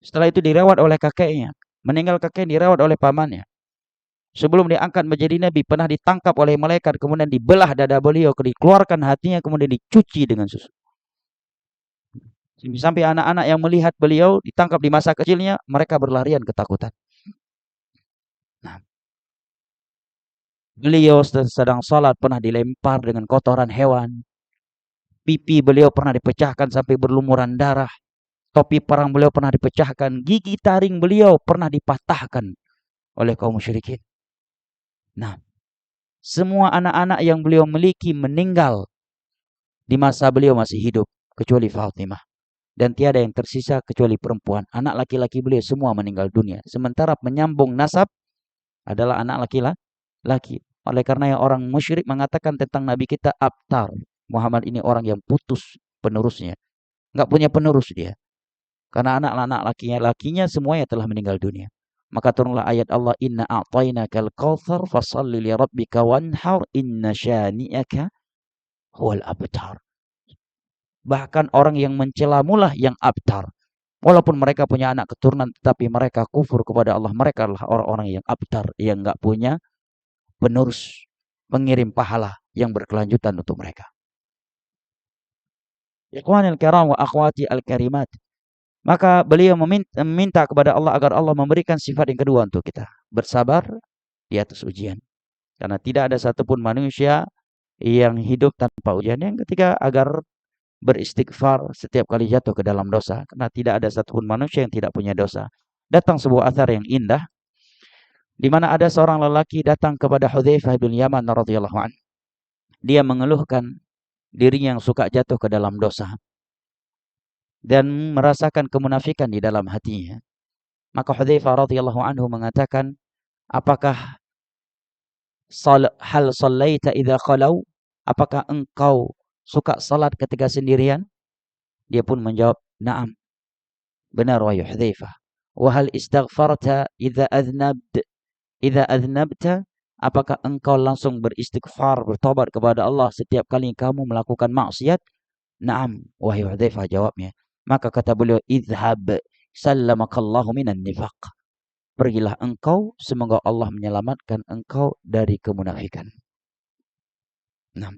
Setelah itu dirawat oleh kakeknya. Meninggal kakek dirawat oleh pamannya. Sebelum diangkat menjadi nabi pernah ditangkap oleh malaikat, kemudian dibelah dada beliau, dikeluarkan hatinya, kemudian dicuci dengan susu. Sampai anak-anak yang melihat beliau ditangkap di masa kecilnya, mereka berlarian ketakutan. Nah, beliau sedang salat pernah dilempar dengan kotoran hewan. Pipi beliau pernah dipecahkan sampai berlumuran darah. Topi perang beliau pernah dipecahkan. Gigi taring beliau pernah dipatahkan oleh kaum musyrikin. Nah, semua anak-anak yang beliau miliki meninggal di masa beliau masih hidup, kecuali Fatimah. Dan tiada yang tersisa kecuali perempuan. Anak laki-laki beliau semua meninggal dunia. Sementara penyambung nasab adalah anak laki-laki. Oleh karena yang orang musyrik mengatakan tentang Nabi kita abtar. Muhammad ini orang yang putus penerusnya. Nggak punya penerus dia. Karena anak-anak lakinya semuanya telah meninggal dunia. Maka turunlah ayat Allah, inna a'tainakal kautsar fashalli li rabbika wanhar inna syani'aka huwal abtar. Bahkan orang yang mencelamu lah yang abtar. Walaupun mereka punya anak keturunan tetapi mereka kufur kepada Allah. Mereka adalah orang-orang yang abtar, yang enggak punya penerus, pengirim pahala yang berkelanjutan untuk mereka. Ikhwanil kiram wa akhwati al-karimat. Maka beliau meminta kepada Allah agar Allah memberikan sifat yang kedua untuk kita. Bersabar di atas ujian. Karena tidak ada satupun manusia yang hidup tanpa ujian. Yang ketiga, agar beristighfar setiap kali jatuh ke dalam dosa. Karena tidak ada satupun manusia yang tidak punya dosa. Datang sebuah athar yang indah, di mana ada seorang lelaki datang kepada Hudzaifah bin Yaman radhiyallahu anhu. Dia mengeluhkan dirinya yang suka jatuh ke dalam dosa dan merasakan kemunafikan di dalam hatinya. Maka Hudzaifah radhiyallahu anhu mengatakan, apakah hal sallaita idza khalau? Apakah engkau suka salat ketika sendirian? Dia pun menjawab, na'am. Benar wahai Hudzaifah. Wa hal istaghfarta idza adnabt? Idza adznabta, apakah engkau langsung beristighfar, bertobat kepada Allah setiap kali kamu melakukan maksiat? Naam, wahai Hudzaifah, jawabnya. Maka kata beliau, idhab sallamakallahu minan nifaq. Pergilah engkau, semoga Allah menyelamatkan engkau dari kemunafikan. Nah,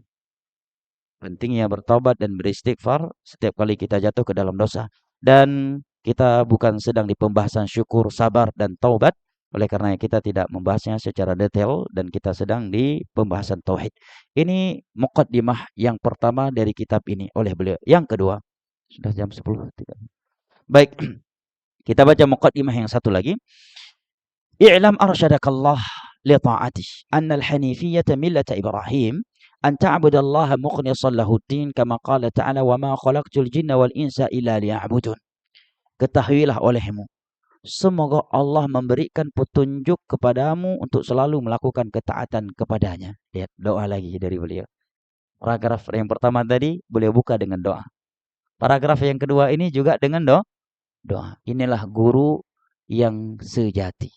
pentingnya bertobat dan beristighfar setiap kali kita jatuh ke dalam dosa. Dan kita bukan sedang di pembahasan syukur, sabar, dan taubat. Oleh karena kita tidak membahasnya secara detail dan kita sedang di pembahasan tauhid. Ini muqaddimah yang pertama dari kitab ini oleh beliau. Yang kedua, sudah jam 10. Baik, kita baca muqaddimah yang satu lagi. I'lam arsyadakallah li ta'atih anna al-hanifiyyata millata Ibrahim an ta'budallaha mukhlishan lahuddin kama qala ta'ala wa ma khalaqtul jinna wal insa illa liya'budun. Ketahuilah olehmu, semoga Allah memberikan petunjuk kepadamu untuk selalu melakukan ketaatan kepadanya. Lihat doa lagi dari beliau. Paragraf yang pertama tadi beliau buka dengan doa. Paragraf yang kedua ini juga dengan doa. Inilah guru yang sejati.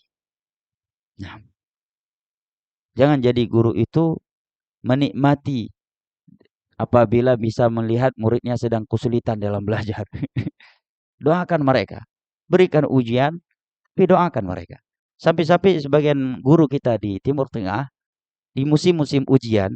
Nah, jangan jadi guru itu menikmati apabila bisa melihat muridnya sedang kesulitan dalam belajar. Doakan mereka. Berikan ujian, tapi doakan mereka. Sampai-sampai sebagian guru kita di Timur Tengah, di musim-musim ujian,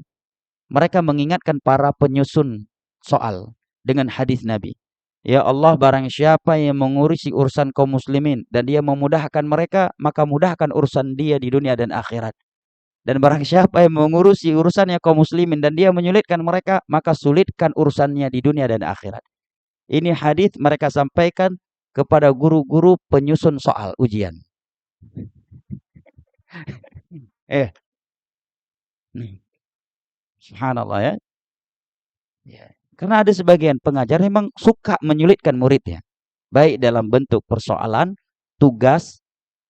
mereka mengingatkan para penyusun soal dengan hadis Nabi. Ya Allah, barang siapa yang mengurusi urusan kaum muslimin dan dia memudahkan mereka, maka mudahkan urusan dia di dunia dan akhirat. Dan barang siapa yang mengurusi urusannya kaum muslimin dan dia menyulitkan mereka, maka sulitkan urusannya di dunia dan akhirat. Ini hadis mereka sampaikan kepada guru-guru penyusun soal ujian. Subhanallah ya. Karena ada sebagian pengajar memang suka menyulitkan muridnya. Baik dalam bentuk persoalan, tugas,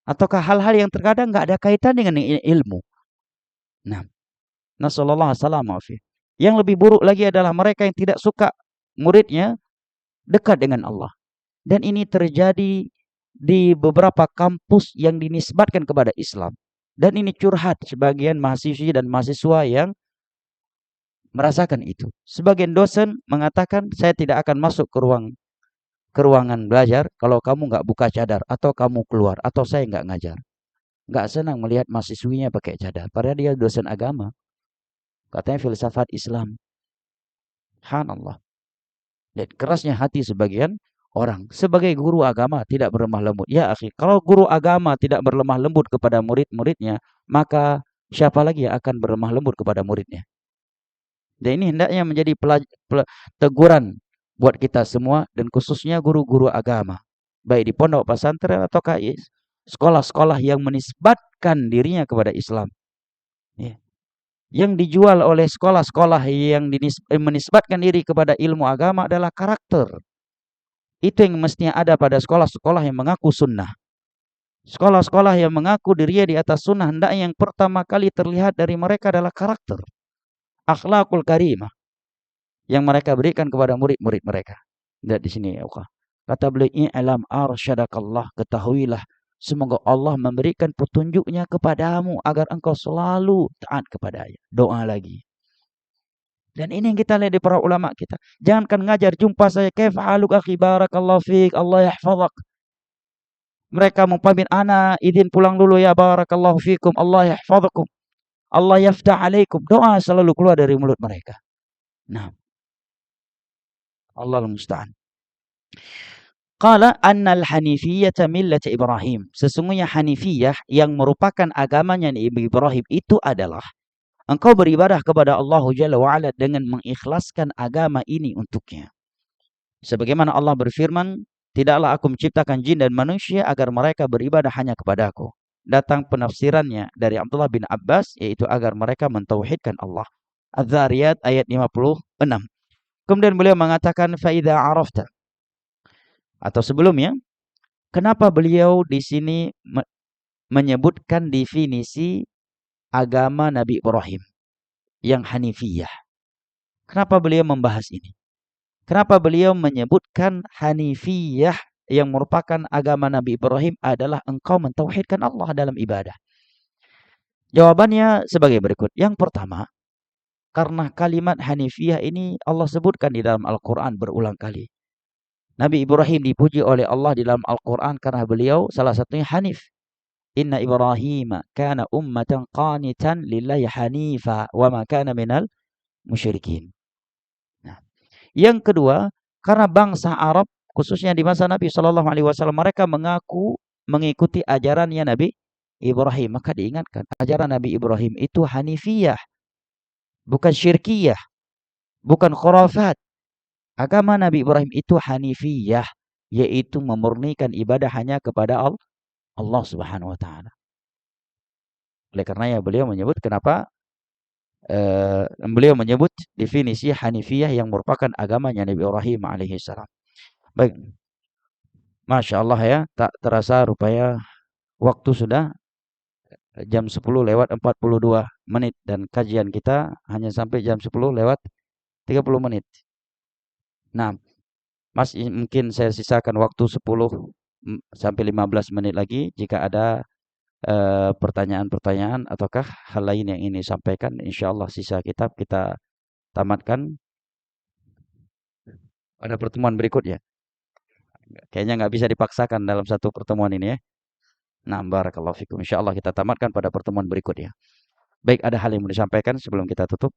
ataukah hal-hal yang terkadang nggak ada kaitan dengan ilmu. Nah, nasallallahu alaihi. Yang lebih buruk lagi adalah mereka yang tidak suka muridnya dekat dengan Allah. Dan ini terjadi di beberapa kampus yang dinisbatkan kepada Islam. Dan ini curhat sebagian mahasiswi dan mahasiswa yang merasakan itu. Sebagian dosen mengatakan, saya tidak akan masuk ke ruangan belajar kalau kamu nggak buka cadar atau kamu keluar atau saya nggak ngajar. Nggak senang melihat mahasiswinya pakai cadar. Padahal dia dosen agama. Katanya filsafat Islam. Subhanallah. Dan kerasnya hati sebagian orang. Sebagai guru agama tidak berlemah lembut. Ya akhi, kalau guru agama tidak berlemah lembut kepada murid-muridnya, maka siapa lagi yang akan berlemah lembut kepada muridnya? Dan ini hendaknya menjadi teguran buat kita semua dan khususnya guru-guru agama. Baik di pondok pesantren atau sekolah-sekolah yang menisbatkan dirinya kepada Islam. Ya. Yang dijual oleh sekolah-sekolah yang menisbatkan diri kepada ilmu agama adalah karakter. Itu yang mestinya ada pada sekolah-sekolah yang mengaku sunnah. Sekolah-sekolah yang mengaku dirinya di atas sunnah, hendaknya yang pertama kali terlihat dari mereka adalah karakter. Akhlakul karimah yang mereka berikan kepada murid-murid mereka. Lihat di sini ya Allah. Kata beliau, i'lam arsyadakallah, ketahuilah semoga Allah memberikan petunjuknya kepadamu agar engkau selalu taat kepadanya. Doa lagi. Dan ini yang kita lihat di para ulama kita. Jangankan ngajar, jumpa saya, kaifa haluk akhi, barakallahu fiik, Allah yahfazak. Mereka mempamit, ana izin pulang dulu ya, barakallahu fiikum, Allah yahfazakum, Allah yaftah alaikum. Doa selalu keluar dari mulut mereka. Nah, Allah al-musta'an. Qala annal hanifiyyata millata Ibrahim. Sesungguhnya Hanifiyah yang merupakan agamanya Ibrahim itu adalah engkau beribadah kepada Allah Jalla wa'ala dengan mengikhlaskan agama ini untuknya. Sebagaimana Allah berfirman, tidaklah aku menciptakan jin dan manusia agar mereka beribadah hanya kepadaku. Datang penafsirannya dari Abdullah bin Abbas, yaitu agar mereka mentauhidkan Allah. Az-Zariyat ayat 56. Kemudian beliau mengatakan, فَإِذَا عَرَفْتَ. Atau sebelumnya, kenapa beliau di sini menyebutkan definisi agama Nabi Ibrahim yang Hanifiyah? Kenapa beliau membahas ini? Kenapa beliau menyebutkan Hanifiyah yang merupakan agama Nabi Ibrahim adalah engkau mentauhidkan Allah dalam ibadah? Jawabannya sebagai berikut. Yang pertama, karena kalimat Hanifiyah ini Allah sebutkan di dalam Al-Quran berulang kali. Nabi Ibrahim dipuji oleh Allah di dalam Al-Quran karena beliau salah satunya Hanif. Inna Ibrahim kana ummatan qanitan lillahi hanifa wa ma kana minal musyrikin. Nah, yang kedua, karena bangsa Arab khususnya di masa Nabi Shallallahu alaihi wasallam mereka mengaku mengikuti ajarannya Nabi Ibrahim, maka diingatkan ajaran Nabi Ibrahim itu Hanifiyah, bukan syirkiyah, bukan khurafat. Agama Nabi Ibrahim itu Hanifiyah, yaitu memurnikan ibadah hanya kepada Allah Subhanahu wa taala. Oleh karenanya beliau menyebut definisi Hanifiyah yang merupakan agamanya Nabi Ibrahim alaihi salam. Baik, Masya Allah ya, tak terasa rupanya waktu sudah jam 10 lewat 42 menit dan kajian kita hanya sampai jam 10 lewat 30 menit. Nah, Mas mungkin saya sisakan waktu 10 sampai 15 menit lagi jika ada pertanyaan-pertanyaan ataukah hal lain yang ini sampaikan, insyaallah sisa kitab kita tamatkan pada pertemuan berikutnya. Kayaknya nggak bisa dipaksakan dalam satu pertemuan ini ya. Nah, barakallahu fikum. Insyaallah kita tamatkan pada pertemuan berikutnya. Baik, ada hal yang mau disampaikan sebelum kita tutup?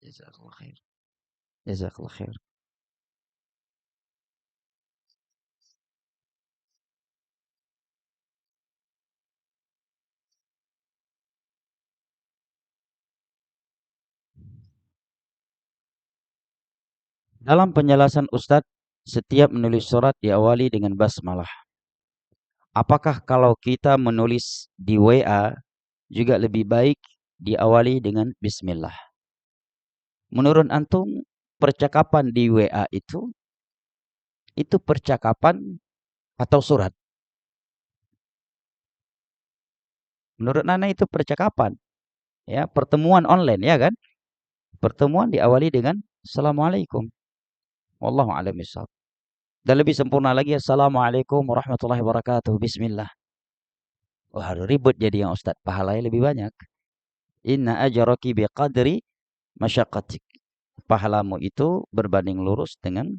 Jazakallah khair. Jazakallah khair. Dalam penjelasan Ustadz, setiap menulis surat diawali dengan basmalah. Apakah kalau kita menulis di WA juga lebih baik diawali dengan bismillah? Menurut antum, percakapan di WA itu percakapan atau surat? Menurut Nana itu percakapan, ya, pertemuan online ya kan? Pertemuan diawali dengan Assalamualaikum. Wallahu a'lam bishawab. Dan lebih sempurna lagi Assalamualaikum warahmatullahi wabarakatuh. Bismillah. Wah, ribet jadi yang Ustaz. Pahalanya lebih banyak. Inna ajraki biqadri masyaqqatik. Pahalamu itu berbanding lurus dengan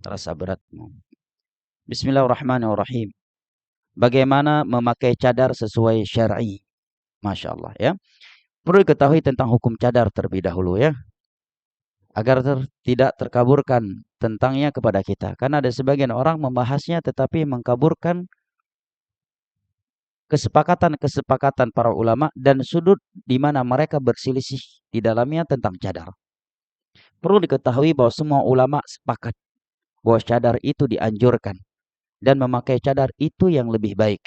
rasa beratmu. Bismillahirrahmanirrahim. Bagaimana memakai cadar sesuai syar'i? Masya Allah ya. Perlu diketahui tentang hukum cadar terlebih dahulu ya. Agar tidak terkaburkan tentangnya kepada kita. Karena ada sebagian orang membahasnya tetapi mengkaburkan kesepakatan-kesepakatan para ulama dan sudut di mana mereka berselisih di dalamnya tentang cadar. Perlu diketahui bahwa semua ulama sepakat bahwa cadar itu dianjurkan dan memakai cadar itu yang lebih baik.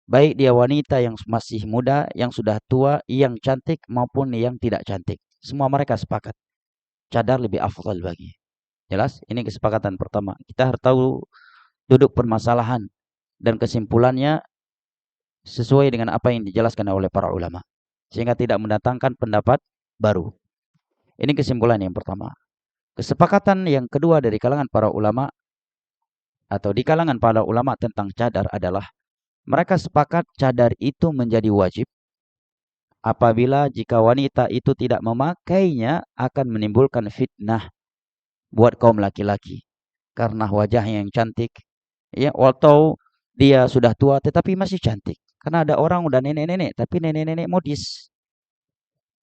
Baik dia wanita yang masih muda, yang sudah tua, yang cantik maupun yang tidak cantik. Semua mereka sepakat. Cadar lebih afdal bagi. Jelas? Ini kesepakatan pertama. Kita harus tahu duduk permasalahan dan kesimpulannya sesuai dengan apa yang dijelaskan oleh para ulama. Sehingga tidak mendatangkan pendapat baru. Ini kesimpulan yang pertama. Kesepakatan yang kedua dari kalangan para ulama atau di kalangan para ulama tentang cadar adalah mereka sepakat cadar itu menjadi wajib apabila jika wanita itu tidak memakainya akan menimbulkan fitnah buat kaum laki-laki karena wajahnya yang cantik ya, atau dia sudah tua tetapi masih cantik. Karena ada orang udah nenek-nenek tapi nenek-nenek modis.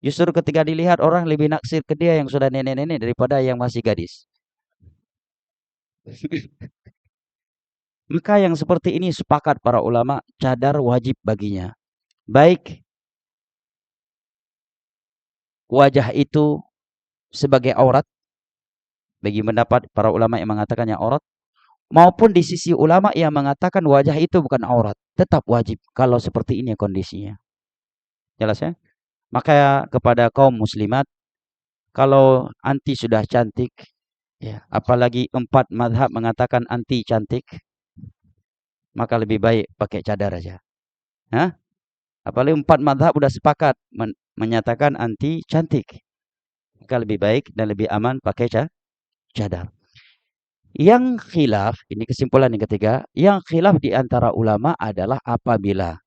Justru ketika dilihat orang lebih naksir ke dia yang sudah nenek-nenek daripada yang masih gadis. Maka yang seperti ini sepakat para ulama cadar wajib baginya. Baik wajah itu sebagai aurat Bagi pendapat para ulama yang mengatakannya aurat, maupun di sisi ulama yang mengatakan wajah itu bukan aurat, tetap wajib kalau seperti ini kondisinya. Jelas ya? Maka kepada kaum muslimat, kalau anti sudah cantik, ya, apalagi 4 mazhab mengatakan anti cantik, maka lebih baik pakai cadar aja. Hah? Apalagi 4 mazhab sudah sepakat menyatakan anti cantik, maka lebih baik dan lebih aman pakai cadar. Yang khilaf, ini kesimpulan yang ketiga, yang khilaf di antara ulama adalah apabila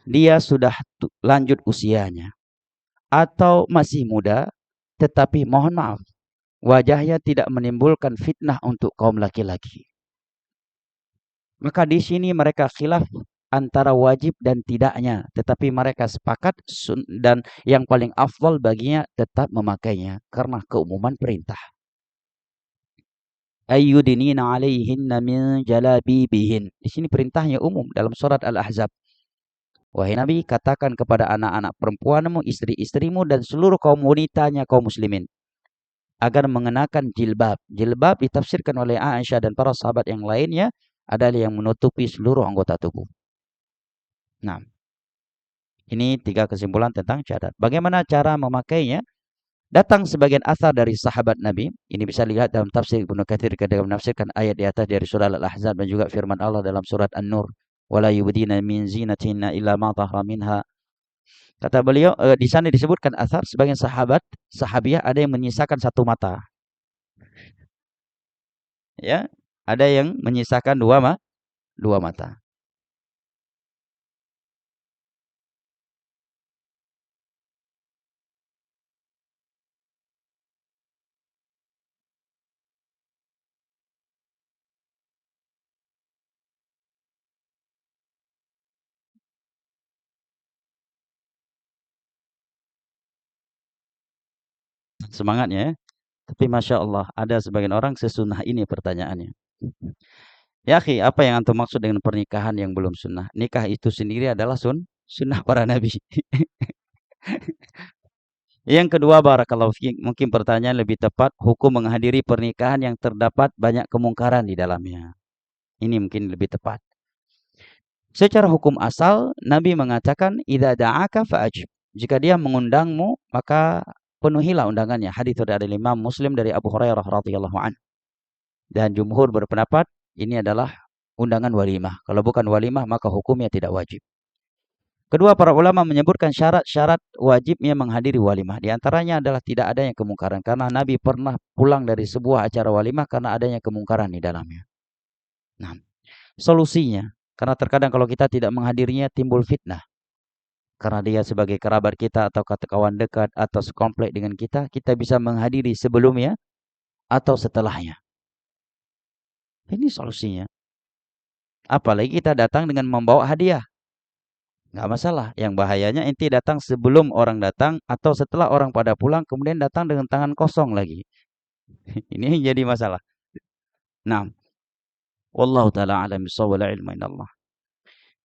dia sudah lanjut usianya atau masih muda, tetapi mohon maaf, wajahnya tidak menimbulkan fitnah untuk kaum laki-laki. Maka di sini mereka khilaf antara wajib dan tidaknya, tetapi mereka sepakat dan yang paling afdal baginya tetap memakainya karena keumuman perintah. Ayyudinina 'alaihinna min jalabibihin. Di sini perintahnya umum dalam surat Al-Ahzab. Wahai Nabi, katakan kepada anak-anak perempuanmu, istri-istrimu dan seluruh kaum wanitanya kaum muslimin agar mengenakan jilbab. Jilbab ditafsirkan oleh Aisyah dan para sahabat yang lainnya adalah yang menutupi seluruh anggota tubuh. Nah, ini 3 kesimpulan tentang cadar. Bagaimana cara memakainya? Datang sebagian asar dari sahabat Nabi. Ini bisa lihat dalam tafsir Ibnu Katsir ketika menafsirkan ayat di atas dari surah Al-Ahzab dan juga firman Allah dalam surat An-Nur. Wala yubdina min zinatinna illa ma dhahara minha. Kata beliau, di sana disebutkan asar sebagian sahabiah ada yang menyisakan 1 mata. Ya, ada yang menyisakan 2 mata. Semangatnya ya. Tapi Masya Allah, ada sebagian orang sesunnah ini pertanyaannya. Ya akhi, apa yang antum maksud dengan pernikahan yang belum sunnah? Nikah itu sendiri adalah sunnah para nabi. Yang kedua, barakallahu fiik, mungkin pertanyaan lebih tepat, hukum menghadiri pernikahan yang terdapat banyak kemungkaran di dalamnya. Ini mungkin lebih tepat. Secara hukum asal, Nabi mengatakan, "Idza da'aka fa'ajib." Jika dia mengundangmu, maka penuhilah undangannya. Hadis dari Imam Muslim dari Abu Hurairah radhiyallahu an. Dan jumhur berpendapat ini adalah undangan walimah. Kalau bukan walimah, maka hukumnya tidak wajib. Kedua, para ulama menyebutkan syarat-syarat wajibnya menghadiri walimah. Di antaranya adalah tidak adanya kemungkaran. Karena Nabi pernah pulang dari sebuah acara walimah karena adanya kemungkaran di dalamnya. Nah, solusinya, karena terkadang kalau kita tidak menghadirinya timbul fitnah. Karena dia sebagai kerabat kita atau kawan dekat atau sekomplek dengan kita, kita bisa menghadiri sebelumnya atau setelahnya. Ini solusinya. Apalagi kita datang dengan membawa hadiah. Nggak masalah. Yang bahayanya inti datang sebelum orang datang atau setelah orang pada pulang kemudian datang dengan tangan kosong lagi. Ini yang jadi masalah. Nah, wallahu taala alam bissawab, wal ilmu indallah.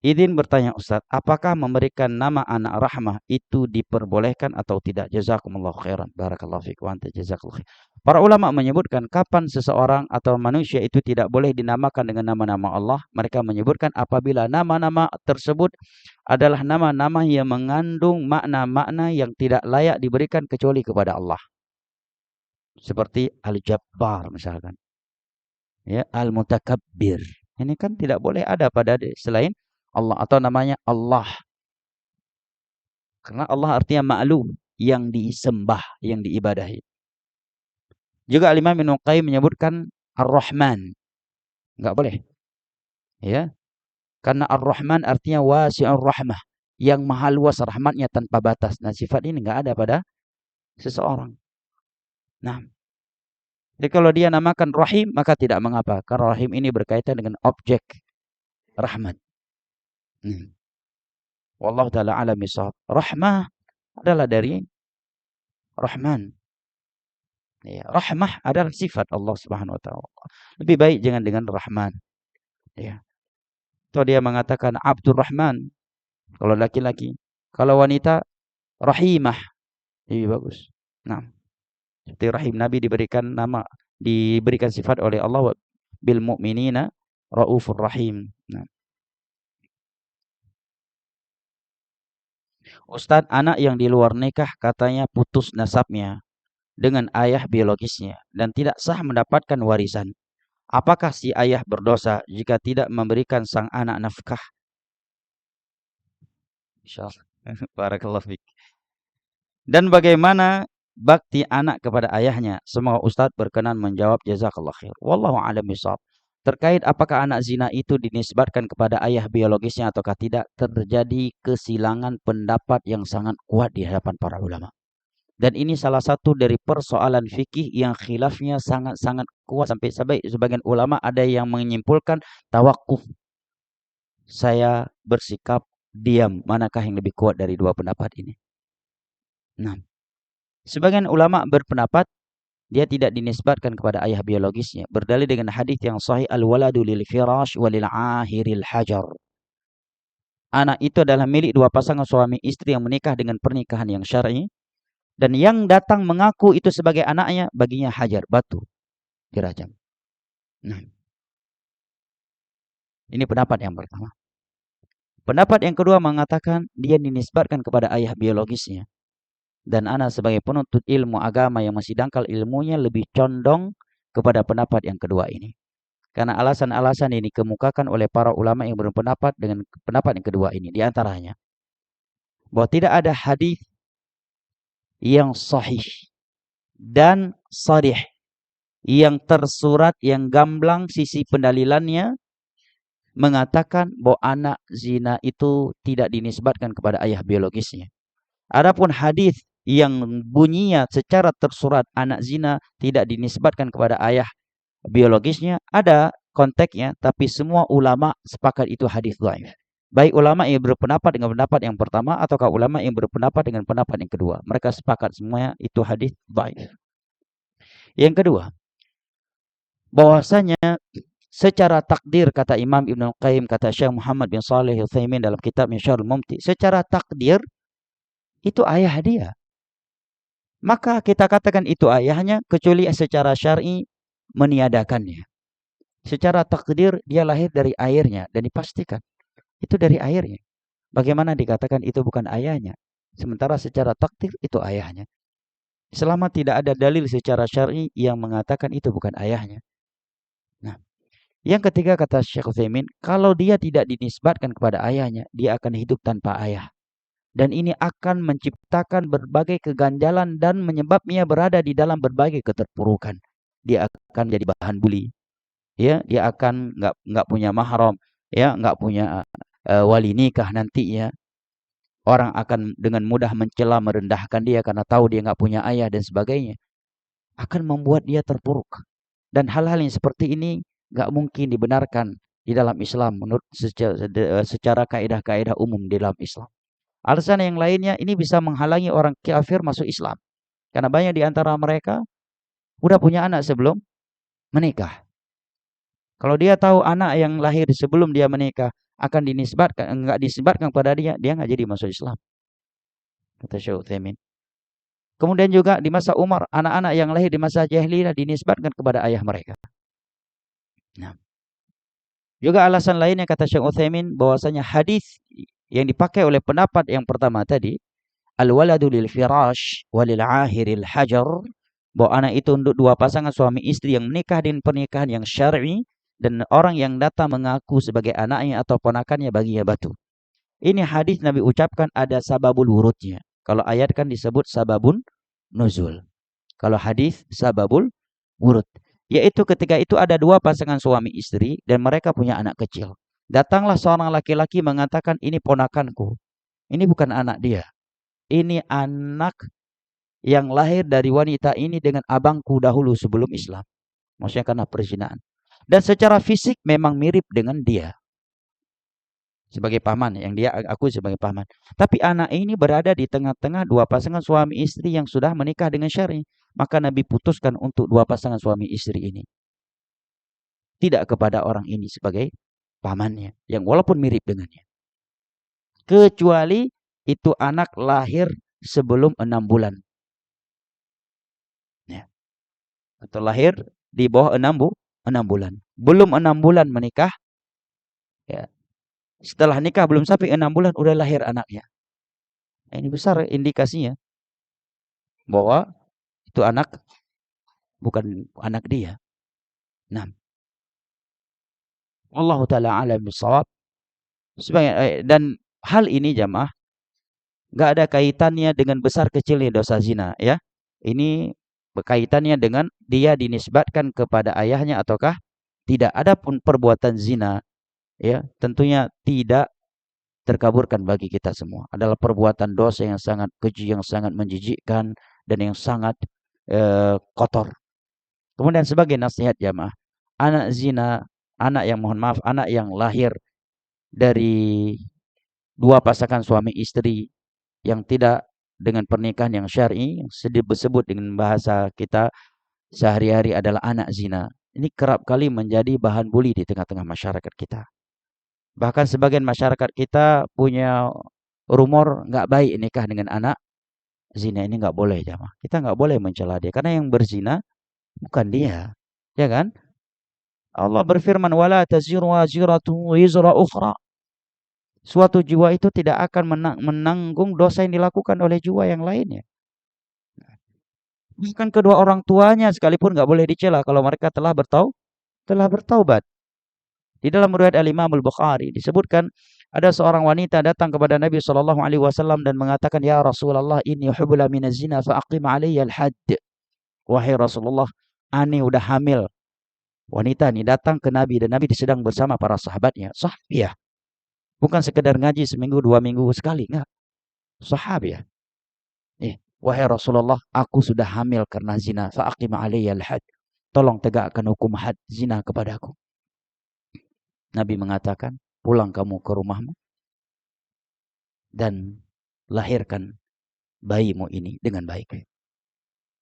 Izin bertanya Ustaz, apakah memberikan nama anak Rahmah itu diperbolehkan atau tidak? Jazakumullah khairan. Barakallahu fiik wa anta jazakallahu khair. Para ulama menyebutkan kapan seseorang atau manusia itu tidak boleh dinamakan dengan nama-nama Allah. Mereka menyebutkan apabila nama-nama tersebut adalah nama-nama yang mengandung makna-makna yang tidak layak diberikan kecuali kepada Allah. Seperti Al-Jabbar misalkan. Ya, Al-Mutakabbir. Ini kan tidak boleh ada pada selain Allah atau namanya Allah. Karena Allah artinya ma'lum, yang disembah, yang diibadahi. Juga Imam Ibnu Qayyim menyebutkan Ar-Rahman. Enggak boleh. Ya. Karena Ar-Rahman artinya wasi'ur rahmah, yang maha luas rahmatnya tanpa batas. Nah, sifat ini enggak ada pada seseorang. Nah, jadi kalau dia namakan Rahim maka tidak mengapa. Karena Rahim ini berkaitan dengan objek rahmat. Wallahu taala alam bisawab. Rahmah adalah dari Rahman. Ya, rahmah adalah sifat Allah Subhanahu wa taala. Lebih baik jangan dengan Rahman. Ya. Atau dia mengatakan Abdur Rahman kalau laki-laki. Kalau wanita Rahimah. Lebih bagus. Nah. Seperti rahim Nabi diberikan sifat oleh Allah bil mu'minina raufur rahim. Nah, Ustadz, anak yang di luar nikah katanya putus nasabnya dengan ayah biologisnya dan tidak sah mendapatkan warisan. Apakah si ayah berdosa jika tidak memberikan sang anak nafkah? Insyaallah. Barakallahu fiik. Dan bagaimana bakti anak kepada ayahnya? Semoga Ustadz berkenan menjawab, jazakallah khair. Wallahu a'lam bishawab. Terkait apakah anak zina itu dinisbatkan kepada ayah biologisnya ataukah tidak, terjadi kesilangan pendapat yang sangat kuat di hadapan para ulama. Dan ini salah satu dari persoalan fikih yang khilafnya sangat-sangat kuat sampai sebagian ulama ada yang menyimpulkan tawakuf. Saya bersikap diam, manakah yang lebih kuat dari dua pendapat ini? Nah, sebagian ulama berpendapat dia tidak dinisbatkan kepada ayah biologisnya, berdalil dengan hadis yang sahih, al-waladu lil firash walil ahiril hajar. Anak itu adalah milik dua pasangan suami istri yang menikah dengan pernikahan yang syar'i, dan yang datang mengaku itu sebagai anaknya baginya hajar, batu, dirajam. Nah, ini pendapat yang pertama. Pendapat yang kedua mengatakan dia dinisbatkan kepada ayah biologisnya. Dan ana sebagai penuntut ilmu agama yang masih dangkal ilmunya lebih condong kepada pendapat yang kedua ini. Karena alasan-alasan ini dikemukakan oleh para ulama yang berpendapat dengan pendapat yang kedua ini. Di antaranya, bahwa tidak ada hadis yang sahih dan sharih, yang tersurat, yang gamblang sisi pendalilannya, mengatakan bahwa anak zina itu tidak dinisbatkan kepada ayah biologisnya. Adapun hadis yang bunyinya secara tersurat anak zina tidak dinisbatkan kepada ayah biologisnya, ada konteksnya, tapi semua ulama sepakat itu hadis dhaif. Baik ulama yang berpendapat dengan pendapat yang pertama ataukah ulama yang berpendapat dengan pendapat yang kedua, mereka sepakat semuanya itu hadis dhaif. Yang kedua, bahwasanya secara takdir, kata Imam Ibnu Qayyim, kata Syekh Muhammad bin Shalih Al-Utsaimin dalam kitabnya Syarhul Mumti, secara takdir itu ayah dia. Maka kita katakan itu ayahnya kecuali secara syar'i meniadakannya. Secara takdir dia lahir dari airnya dan dipastikan itu dari airnya. Bagaimana dikatakan itu bukan ayahnya? Sementara secara takdir itu ayahnya. Selama tidak ada dalil secara syar'i yang mengatakan itu bukan ayahnya. Nah, yang ketiga kata Syekh Utsaimin, kalau dia tidak dinisbatkan kepada ayahnya, dia akan hidup tanpa ayah. Dan ini akan menciptakan berbagai keganjalan dan menyebabnya berada di dalam berbagai keterpurukan. Dia akan jadi bahan bully, ya, dia akan nggak punya mahram, ya, nggak punya wali nikah nantinya. Orang akan dengan mudah mencela, merendahkan dia karena tahu dia nggak punya ayah dan sebagainya. Akan membuat dia terpuruk. Dan hal-hal yang seperti ini nggak mungkin dibenarkan di dalam Islam menurut secara kaidah-kaidah umum di dalam Islam. Alasan yang lainnya, ini bisa menghalangi orang kafir masuk Islam. Karena banyak di antara mereka udah punya anak sebelum menikah. Kalau dia tahu anak yang lahir sebelum dia menikah akan dinisbatkan, enggak dinisbatkan kepada dia, dia enggak jadi masuk Islam. Kata Syekh Utsaimin. Kemudian juga di masa Umar, anak-anak yang lahir di masa jahiliyah dinisbatkan kepada ayah mereka. Nah, juga alasan lainnya kata Syekh Utsaimin, bahwasanya hadis yang dipakai oleh pendapat yang pertama tadi, al-waladu lil firash walil ahiril hajar, bahwa anak itu untuk dua pasangan suami istri yang menikah dengan pernikahan yang syar'i, dan orang yang datang mengaku sebagai anaknya atau ponakannya baginya batu. Ini hadis Nabi ucapkan ada sababul wurudnya. Kalau ayat kan disebut sababun nuzul. Kalau hadis sababul wurud, yaitu ketika itu ada dua pasangan suami istri dan mereka punya anak kecil. Datanglah seorang laki-laki mengatakan, ini ponakanku. Ini bukan anak dia. Ini anak yang lahir dari wanita ini dengan abangku dahulu sebelum Islam. Maksudnya karena perzinahan. Dan secara fisik memang mirip dengan dia. Sebagai paman, yang dia aku sebagai paman. Tapi anak ini berada di tengah-tengah dua pasangan suami istri yang sudah menikah dengan syar'i. Maka Nabi putuskan untuk dua pasangan suami istri ini. Tidak kepada orang ini sebagai pamannya. Yang walaupun mirip dengannya. Kecuali itu anak lahir sebelum 6 bulan. Ya. atau lahir di bawah 6 bulan. Belum 6 bulan menikah, ya. Setelah nikah belum sampai 6 bulan udah lahir anaknya. Nah, ini besar indikasinya bahwa itu anak bukan anak dia. Nah, Allah taala alam bisawab. Dan hal ini jamaah nggak ada kaitannya dengan besar kecilnya dosa zina, ya. Ini berkaitannya dengan dia dinisbatkan kepada ayahnya ataukah tidak. Adapun perbuatan zina, ya, tentunya tidak terkaburkan bagi kita semua. Adalah perbuatan dosa yang sangat keji, yang sangat menjijikkan, dan yang sangat kotor. Kemudian sebagai nasihat jamaah, anak zina, anak yang lahir dari dua pasangan suami istri yang tidak dengan pernikahan yang syar'i, yang disebut dengan bahasa kita sehari-hari adalah anak zina. Ini kerap kali menjadi bahan buli di tengah-tengah masyarakat kita. Bahkan sebagian masyarakat kita punya rumor nggak baik nikah dengan anak zina. Ini nggak boleh jamaah. Kita nggak boleh mencela dia karena yang berzina bukan dia, ya kan? Allah berfirman, wala taziru waziratun wizra ukhra. Suatu jiwa itu tidak akan menanggung dosa yang dilakukan oleh jiwa yang lainnya. Bahkan kedua orang tuanya sekalipun nggak boleh dicela kalau mereka telah bertaubat. Di dalam riwayat Al-Imam Al-Bukhari disebutkan ada seorang wanita datang kepada Nabi Shallallahu Alaihi Wasallam dan mengatakan, ya Rasulullah, ini hubla minaz zina fa aqim alayya al-hadd. Wahai Rasulullah, ani udah hamil. Wanita ini datang ke Nabi dan Nabi sedang bersama para sahabatnya. Sahabiah. Bukan sekedar ngaji seminggu 2 minggu sekali, enggak. Sahabiah. Wahai Rasulullah, aku sudah hamil karena zina. Fa aqim alayya al-hadd. Tolong tegakkan hukum had zina kepadaku. Nabi mengatakan, pulang kamu ke rumahmu dan lahirkan bayimu ini dengan baik.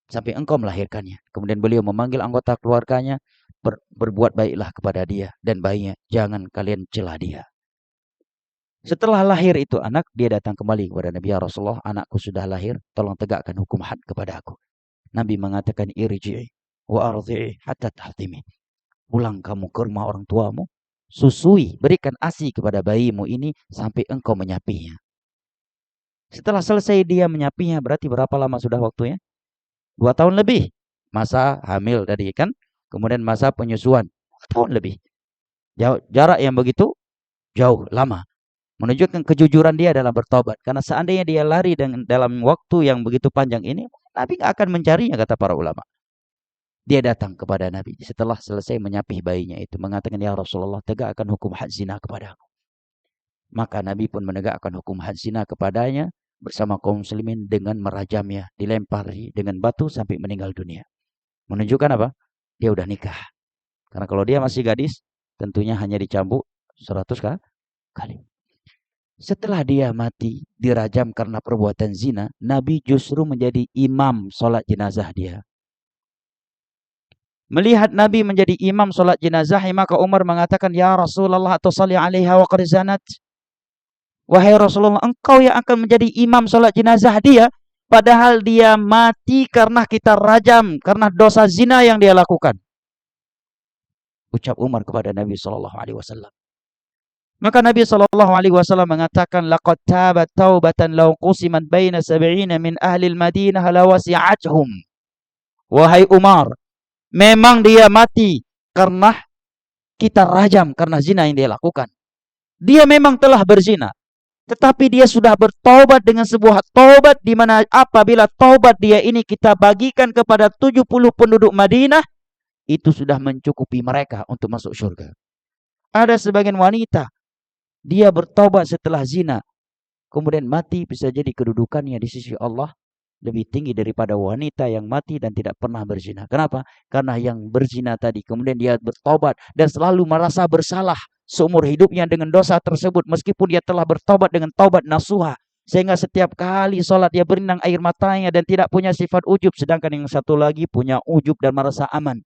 Sampai engkau melahirkannya. Kemudian beliau memanggil anggota keluarganya, berbuat baiklah kepada dia dan bayinya. Jangan kalian cela dia. Setelah lahir itu anak, dia datang kembali kepada Nabi, ya Rasulullah, anakku sudah lahir, tolong tegakkan hukum had kepada aku. Nabi mengatakan, irji'i wa arzi'i hatta tahtimi. Pulang kamu ke rumah orang tuamu, susui, berikan ASI kepada bayimu ini sampai engkau menyapinya. Setelah selesai dia menyapinya, berarti berapa lama sudah waktunya? 2 tahun lebih. Masa hamil tadi kan, kemudian masa penyusuan 2 tahun lebih. Jarak yang begitu jauh, lama. Menunjukkan kejujuran dia dalam bertobat. Karena seandainya dia lari dalam waktu yang begitu panjang ini, Nabi nggak akan mencarinya, kata para ulama. Dia datang kepada Nabi setelah selesai menyapih bayinya itu, mengatakan, ya Rasulullah, tegakkan hukum had zina kepada aku. Maka Nabi pun menegakkan hukum had zina kepadanya bersama kaum muslimin dengan merajamnya, dilempari dengan batu sampai meninggal dunia. Menunjukkan apa? Dia udah nikah. Karena kalau dia masih gadis, tentunya hanya dicambuk 100 kali. Setelah dia mati, dirajam karena perbuatan zina, Nabi justru menjadi imam sholat jenazah dia. Melihat Nabi menjadi imam sholat jenazah, maka Umar mengatakan, ya Rasulullah, tusalli alaiha wa qad zanat. Wahai Rasulullah, engkau yang akan menjadi imam sholat jenazah dia, padahal dia mati karena kita rajam, karena dosa zina yang dia lakukan. Ucap Umar kepada Nabi SAW. Maka Nabi SAW mengatakan, laqad tabat taubatan law qusimat baina 70 min ahli al-Madinah la wasi'atuhum. Wahai Umar, memang dia mati karena kita rajam karena zina yang dia lakukan. Dia memang telah berzina, tetapi dia sudah bertaubat dengan sebuah taubat di mana apabila taubat dia ini kita bagikan kepada 70 penduduk Madinah, itu sudah mencukupi mereka untuk masuk surga. Ada sebagian wanita, dia bertaubat setelah zina, kemudian mati, bisa jadi kedudukannya di sisi Allah lebih tinggi daripada wanita yang mati dan tidak pernah berzina. Kenapa? Karena yang berzina tadi, kemudian dia bertobat dan selalu merasa bersalah seumur hidupnya dengan dosa tersebut, meskipun dia telah bertobat dengan taubat nasuha, sehingga setiap kali sholat dia berinang air matanya dan tidak punya sifat ujub, sedangkan yang satu lagi punya ujub dan merasa aman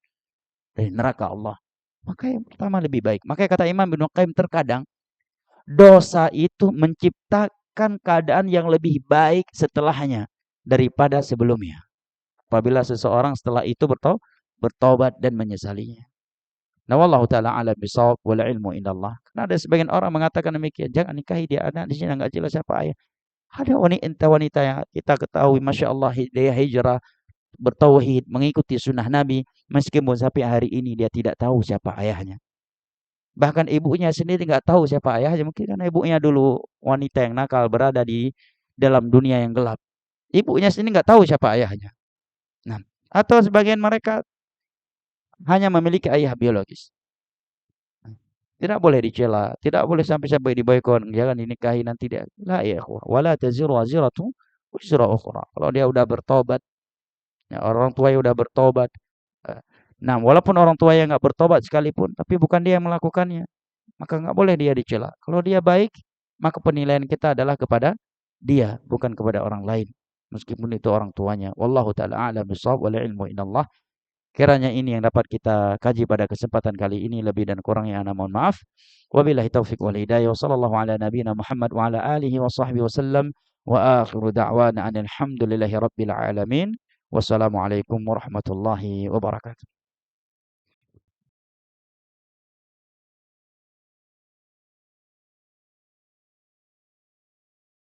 dari neraka Allah. Maka yang pertama lebih baik. Makanya kata Imam Ibnu Qayyim, terkadang dosa itu menciptakan keadaan yang lebih baik setelahnya daripada sebelumnya. Apabila seseorang setelah itu bertobat dan menyesalinya. Nah, wallahu taala alam bisawab wal ilmu indallah. Karena ada sebagian orang mengatakan demikian, jangan nikahi dia anak di sini enggak jelas siapa ayah. Ada wanita-wanita yang kita ketahui Masya Allah dia hijrah, bertauhid, mengikuti sunnah Nabi, meskipun sampai hari ini dia tidak tahu siapa ayahnya. Bahkan ibunya sendiri nggak tahu siapa ayahnya, mungkin karena ibunya dulu wanita yang nakal berada di dalam dunia yang gelap. Ibunya sendiri nggak tahu siapa ayahnya. Nah, atau sebagian mereka hanya memiliki ayah biologis. Tidak boleh dicela, tidak boleh sampai-sampai diboikot, jangan dinikahi nanti dia. La ya ikhwah, wala taziru waziratu wizra ukhra. Kalau dia udah bertobat, ya, orang tuanya udah bertobat. eh, Nah, walaupun orang tua yang nggak bertobat sekalipun, tapi bukan dia yang melakukannya, maka nggak boleh dia dicela. Kalau dia baik, maka penilaian kita adalah kepada dia, bukan kepada orang lain. Meskipun itu orang tuanya. Wallahu ta'ala a'lam bishawab wal ilmu inallah. Kiranya ini yang dapat kita kaji pada kesempatan kali ini, lebih dan kurangnya ana mohon maaf. Wabillahi taufiq wal hidayah. Wassallallahu ala nabiyina Muhammad wa ala alihi wa sahbihi wasallam. Wa akhiru da'wana anil hamdulillahi rabbil alamin. Wassalamualaikum warahmatullahi wabarakatuh.